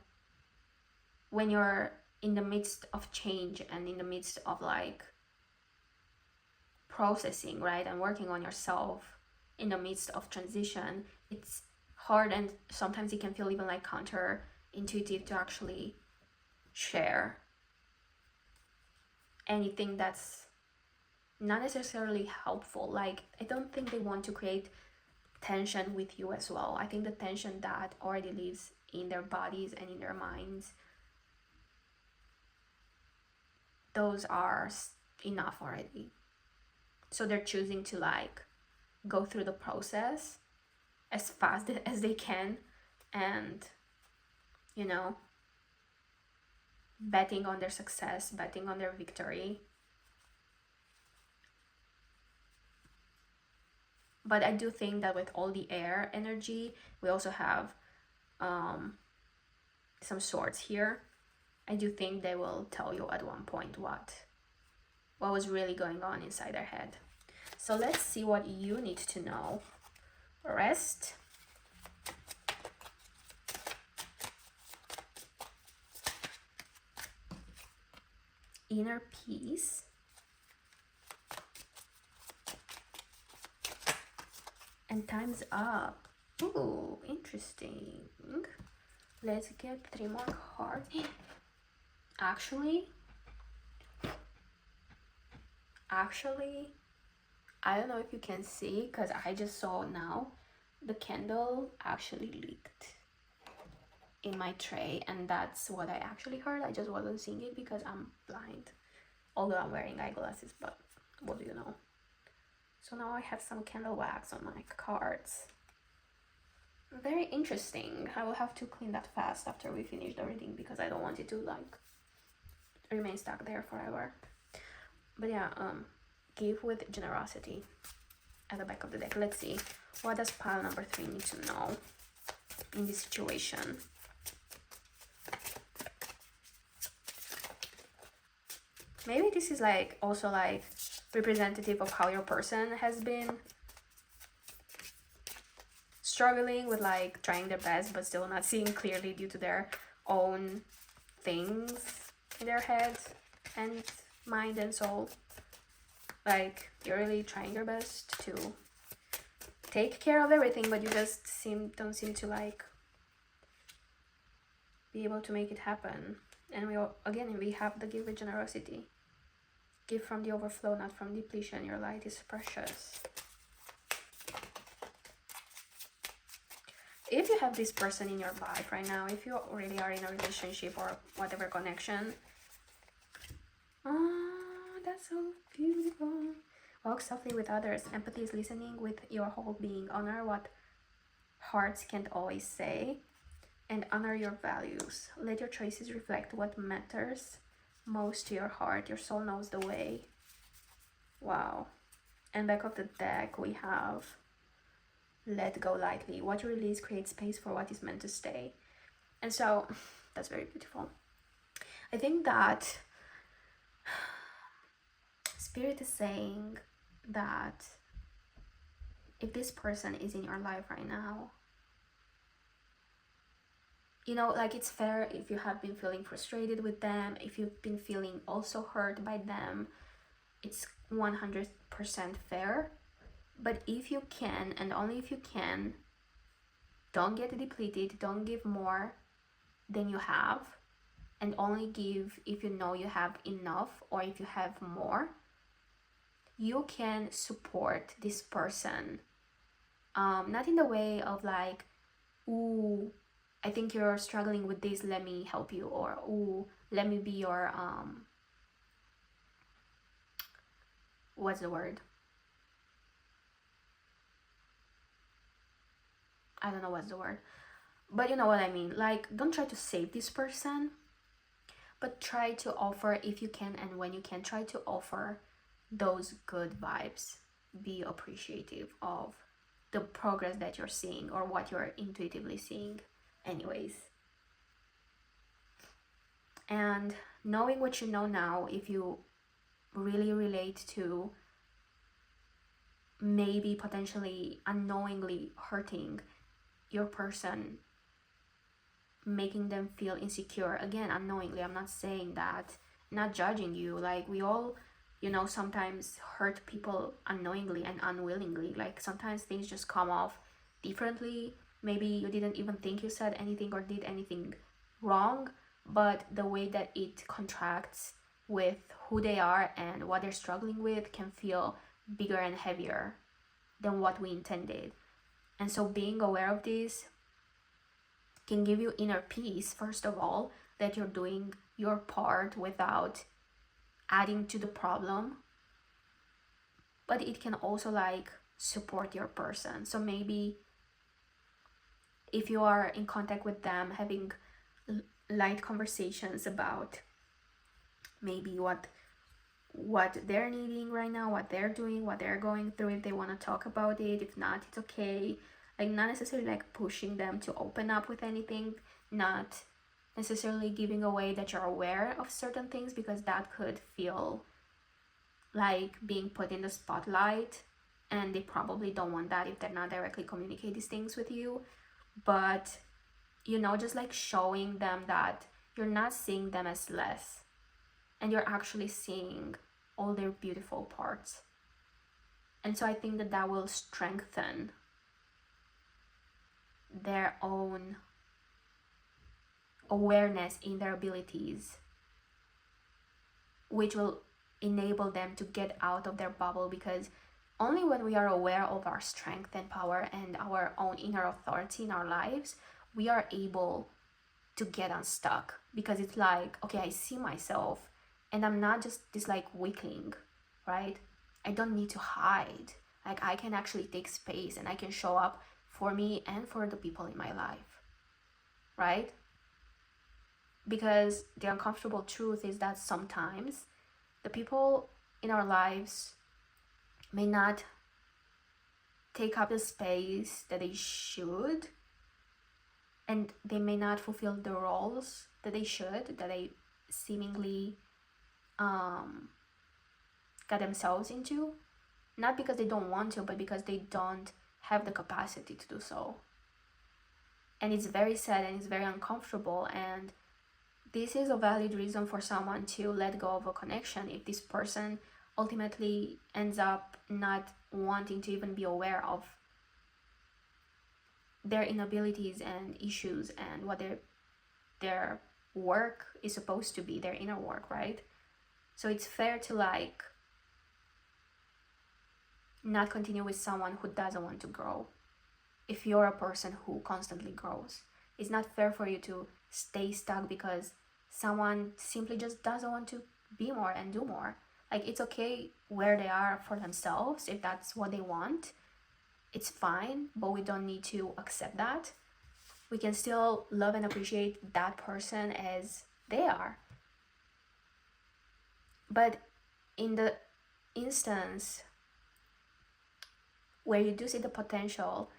when you're in the midst of change and in the midst of like processing, right, and working on yourself in the midst of transition, it's hard, and sometimes it can feel even like counterintuitive to actually share anything that's not necessarily helpful. Like, I don't think they want to create tension with you as well. I think the tension that already lives in their bodies and in their minds, those are enough already. So they're choosing to like go through the process as fast as they can, and you know, betting on their success, betting on their victory. But I do think that with all the air energy, we also have some swords here. I do think they will tell you at one point what was really going on inside their head. So let's see what you need to know. Rest, inner peace, and time's up. Ooh, interesting. Let's get 3 more cards. Actually, I don't know if you can see, because I just saw now the candle actually leaked in my tray, and that's what I actually heard. I just wasn't seeing it because I'm blind, although I'm wearing eyeglasses, but what do you know. So now I have some candle wax on my cards. Very interesting. I will have to clean that fast after we finish the reading, because I don't want it to like remain stuck there forever. But yeah, give with generosity at the back of the deck. Let's see, what does pile number 3 need to know in this situation? Maybe this is like also like representative of how your person has been struggling with like trying their best but still not seeing clearly due to their own things in their heads and mind and soul. Like, you're really trying your best to take care of everything, but you just don't seem to like be able to make it happen. And we have the give with generosity. Give from the overflow, not from depletion. Your light is precious. If you have this person in your life right now, if you really are in a relationship or whatever connection, that's so beautiful. Walk softly with others. Empathy is listening with your whole being. Honor what hearts can't always say, and honor your values. Let your choices reflect what matters most to your heart. Your soul knows the way. Wow. And back of the deck we have let go lightly. What you release creates space for what is meant to stay. And so that's very beautiful. I think that Spirit is saying that if this person is in your life right now, you know, like, it's fair if you have been feeling frustrated with them, if you've been feeling also hurt by them, it's 100% fair. But if you can, and only if you can, don't get depleted, don't give more than you have, and only give if you know you have enough, or if you have more. You can support this person, not in the way of like, ooh, I think you're struggling with this, let me help you, or ooh, let me be your what's the word, I don't know what's the word, but you know what I mean. Like, don't try to save this person, but try to offer, if you can and when you can, try to offer those good vibes. Be appreciative of the progress that you're seeing, or what you're intuitively seeing anyways. And knowing what you know now, if you really relate to maybe potentially unknowingly hurting your person, making them feel insecure. Again, unknowingly, I'm not saying that, not judging you. Like, we all, sometimes hurt people unknowingly and unwillingly. Like, sometimes things just come off differently. Maybe you didn't even think you said anything or did anything wrong, but the way that it contracts with who they are and what they're struggling with can feel bigger and heavier than what we intended. And so being aware of this can give you inner peace, first of all, that you're doing your part without adding to the problem. But it can also like support your person. So maybe if you are in contact with them, having light conversations about maybe what they're needing right now, what they're doing, what they're going through, if they want to talk about it. If not, it's okay. Like, not necessarily like pushing them to open up with anything, not necessarily giving away that you're aware of certain things, because that could feel like being put in the spotlight, and they probably don't want that if they're not directly communicate these things with you. But just like showing them that you're not seeing them as less, and you're actually seeing all their beautiful parts. And so I think that that will strengthen their own awareness in their abilities, which will enable them to get out of their bubble. Because only when we are aware of our strength and power and our own inner authority in our lives, we are able to get unstuck. Because it's like, okay, I see myself and I'm not just this like weakling, right? I don't need to hide. Like, I can actually take space and I can show up for me and for the people in my life, right? Because the uncomfortable truth is that sometimes the people in our lives may not take up the space that they should, and they may not fulfill the roles that they should, that they seemingly got themselves into, not because they don't want to, but because they don't have the capacity to do so. And it's very sad and it's very uncomfortable, and this is a valid reason for someone to let go of a connection if this person ultimately ends up not wanting to even be aware of their inabilities and issues and what their work is supposed to be, their inner work, right? So it's fair to like not continue with someone who doesn't want to grow. If you're a person who constantly grows, it's not fair for you to stay stuck because someone simply just doesn't want to be more and do more. Like, it's okay where they are for themselves. If that's what they want, it's fine, but we don't need to accept that. We can still love and appreciate that person as they are. But in the instance where you do see the potential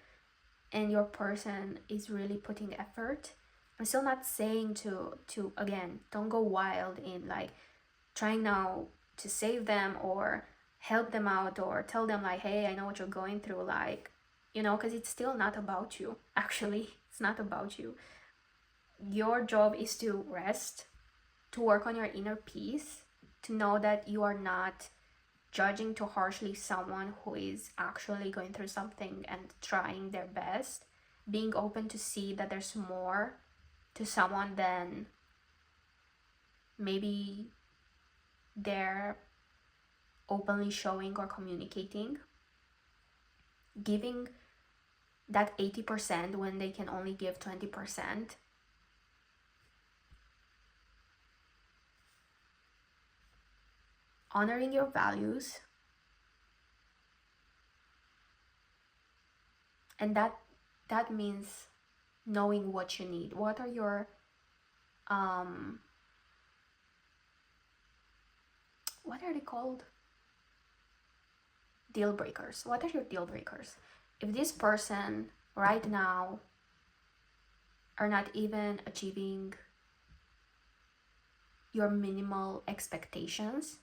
and your person is really putting effort, I'm still not saying to again, don't go wild in like trying now to save them or help them out or tell them like, hey, I know what you're going through, like, because it's still not about you. Actually, it's not about you. Your job is to rest, to work on your inner peace, to know that you are not judging too harshly someone who is actually going through something and trying their best, being open to see that there's more to someone than maybe they're openly showing or communicating, giving that 80% when they can only give 20%. Honoring your values, and that means knowing what you need. What are your what are they called? Deal breakers. What are your deal breakers? If this person right now are not even achieving your minimal expectations,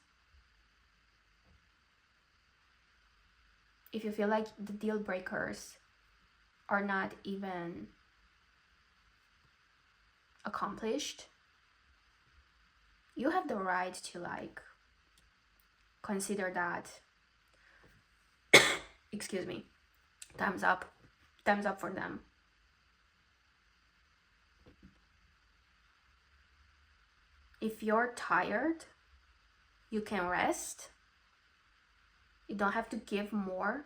if you feel like the deal breakers are not even accomplished, you have the right to like consider that, excuse me, thumbs up for them. If you're tired, you can rest. You don't have to give more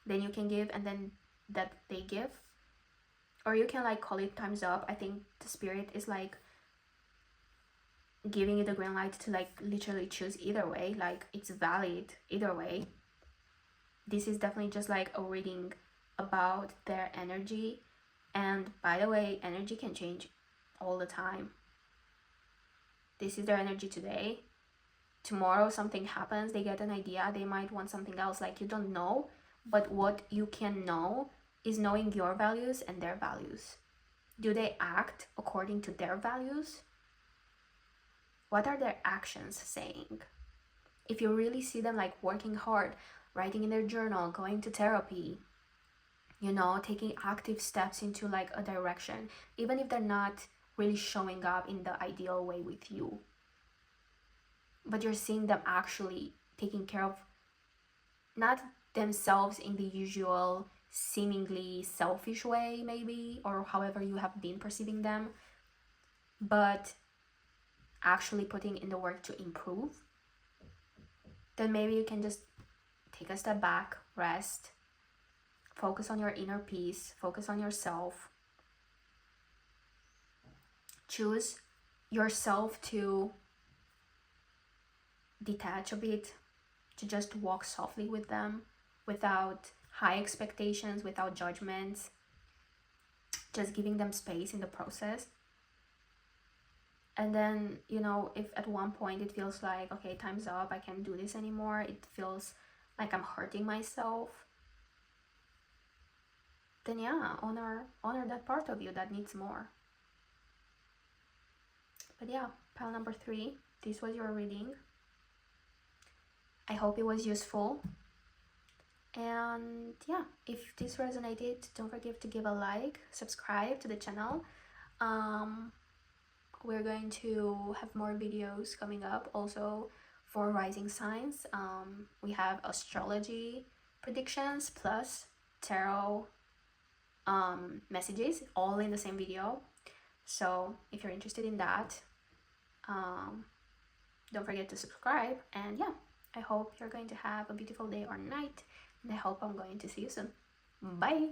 than you can give and then that they give. Or you can like call it time's up. I think the spirit is like giving you the green light to like literally choose either way. Like it's valid either way. This is definitely just like a reading about their energy. And by the way, energy can change all the time. This is their energy today. Tomorrow something happens, they get an idea, they might want something else. Like you don't know, but what you can know is knowing your values and their values. Do they act according to their values? What are their actions saying? If you really see them like working hard, writing in their journal, going to therapy, you know, taking active steps into like a direction, even if they're not really showing up in the ideal way with you, but you're seeing them actually taking care of not themselves in the usual seemingly selfish way maybe, or however you have been perceiving them, but actually putting in the work to improve, then maybe you can just take a step back, rest, focus on your inner peace, focus on yourself, choose yourself to detach a bit, to just walk softly with them without high expectations, without judgments, just giving them space in the process. And then, you know, if at one point it feels like, okay, time's up, I can't do this anymore, it feels like I'm hurting myself, then yeah, honor that part of you that needs more. But yeah, pile number 3, this was your reading. I hope it was useful. And yeah, if this resonated, don't forget to give a like, subscribe to the channel. We're going to have more videos coming up also for rising signs. We have astrology predictions plus tarot messages all in the same video. So if you're interested in that, don't forget to subscribe. And yeah, I hope you're going to have a beautiful day or night, and I hope I'm going to see you soon. Bye.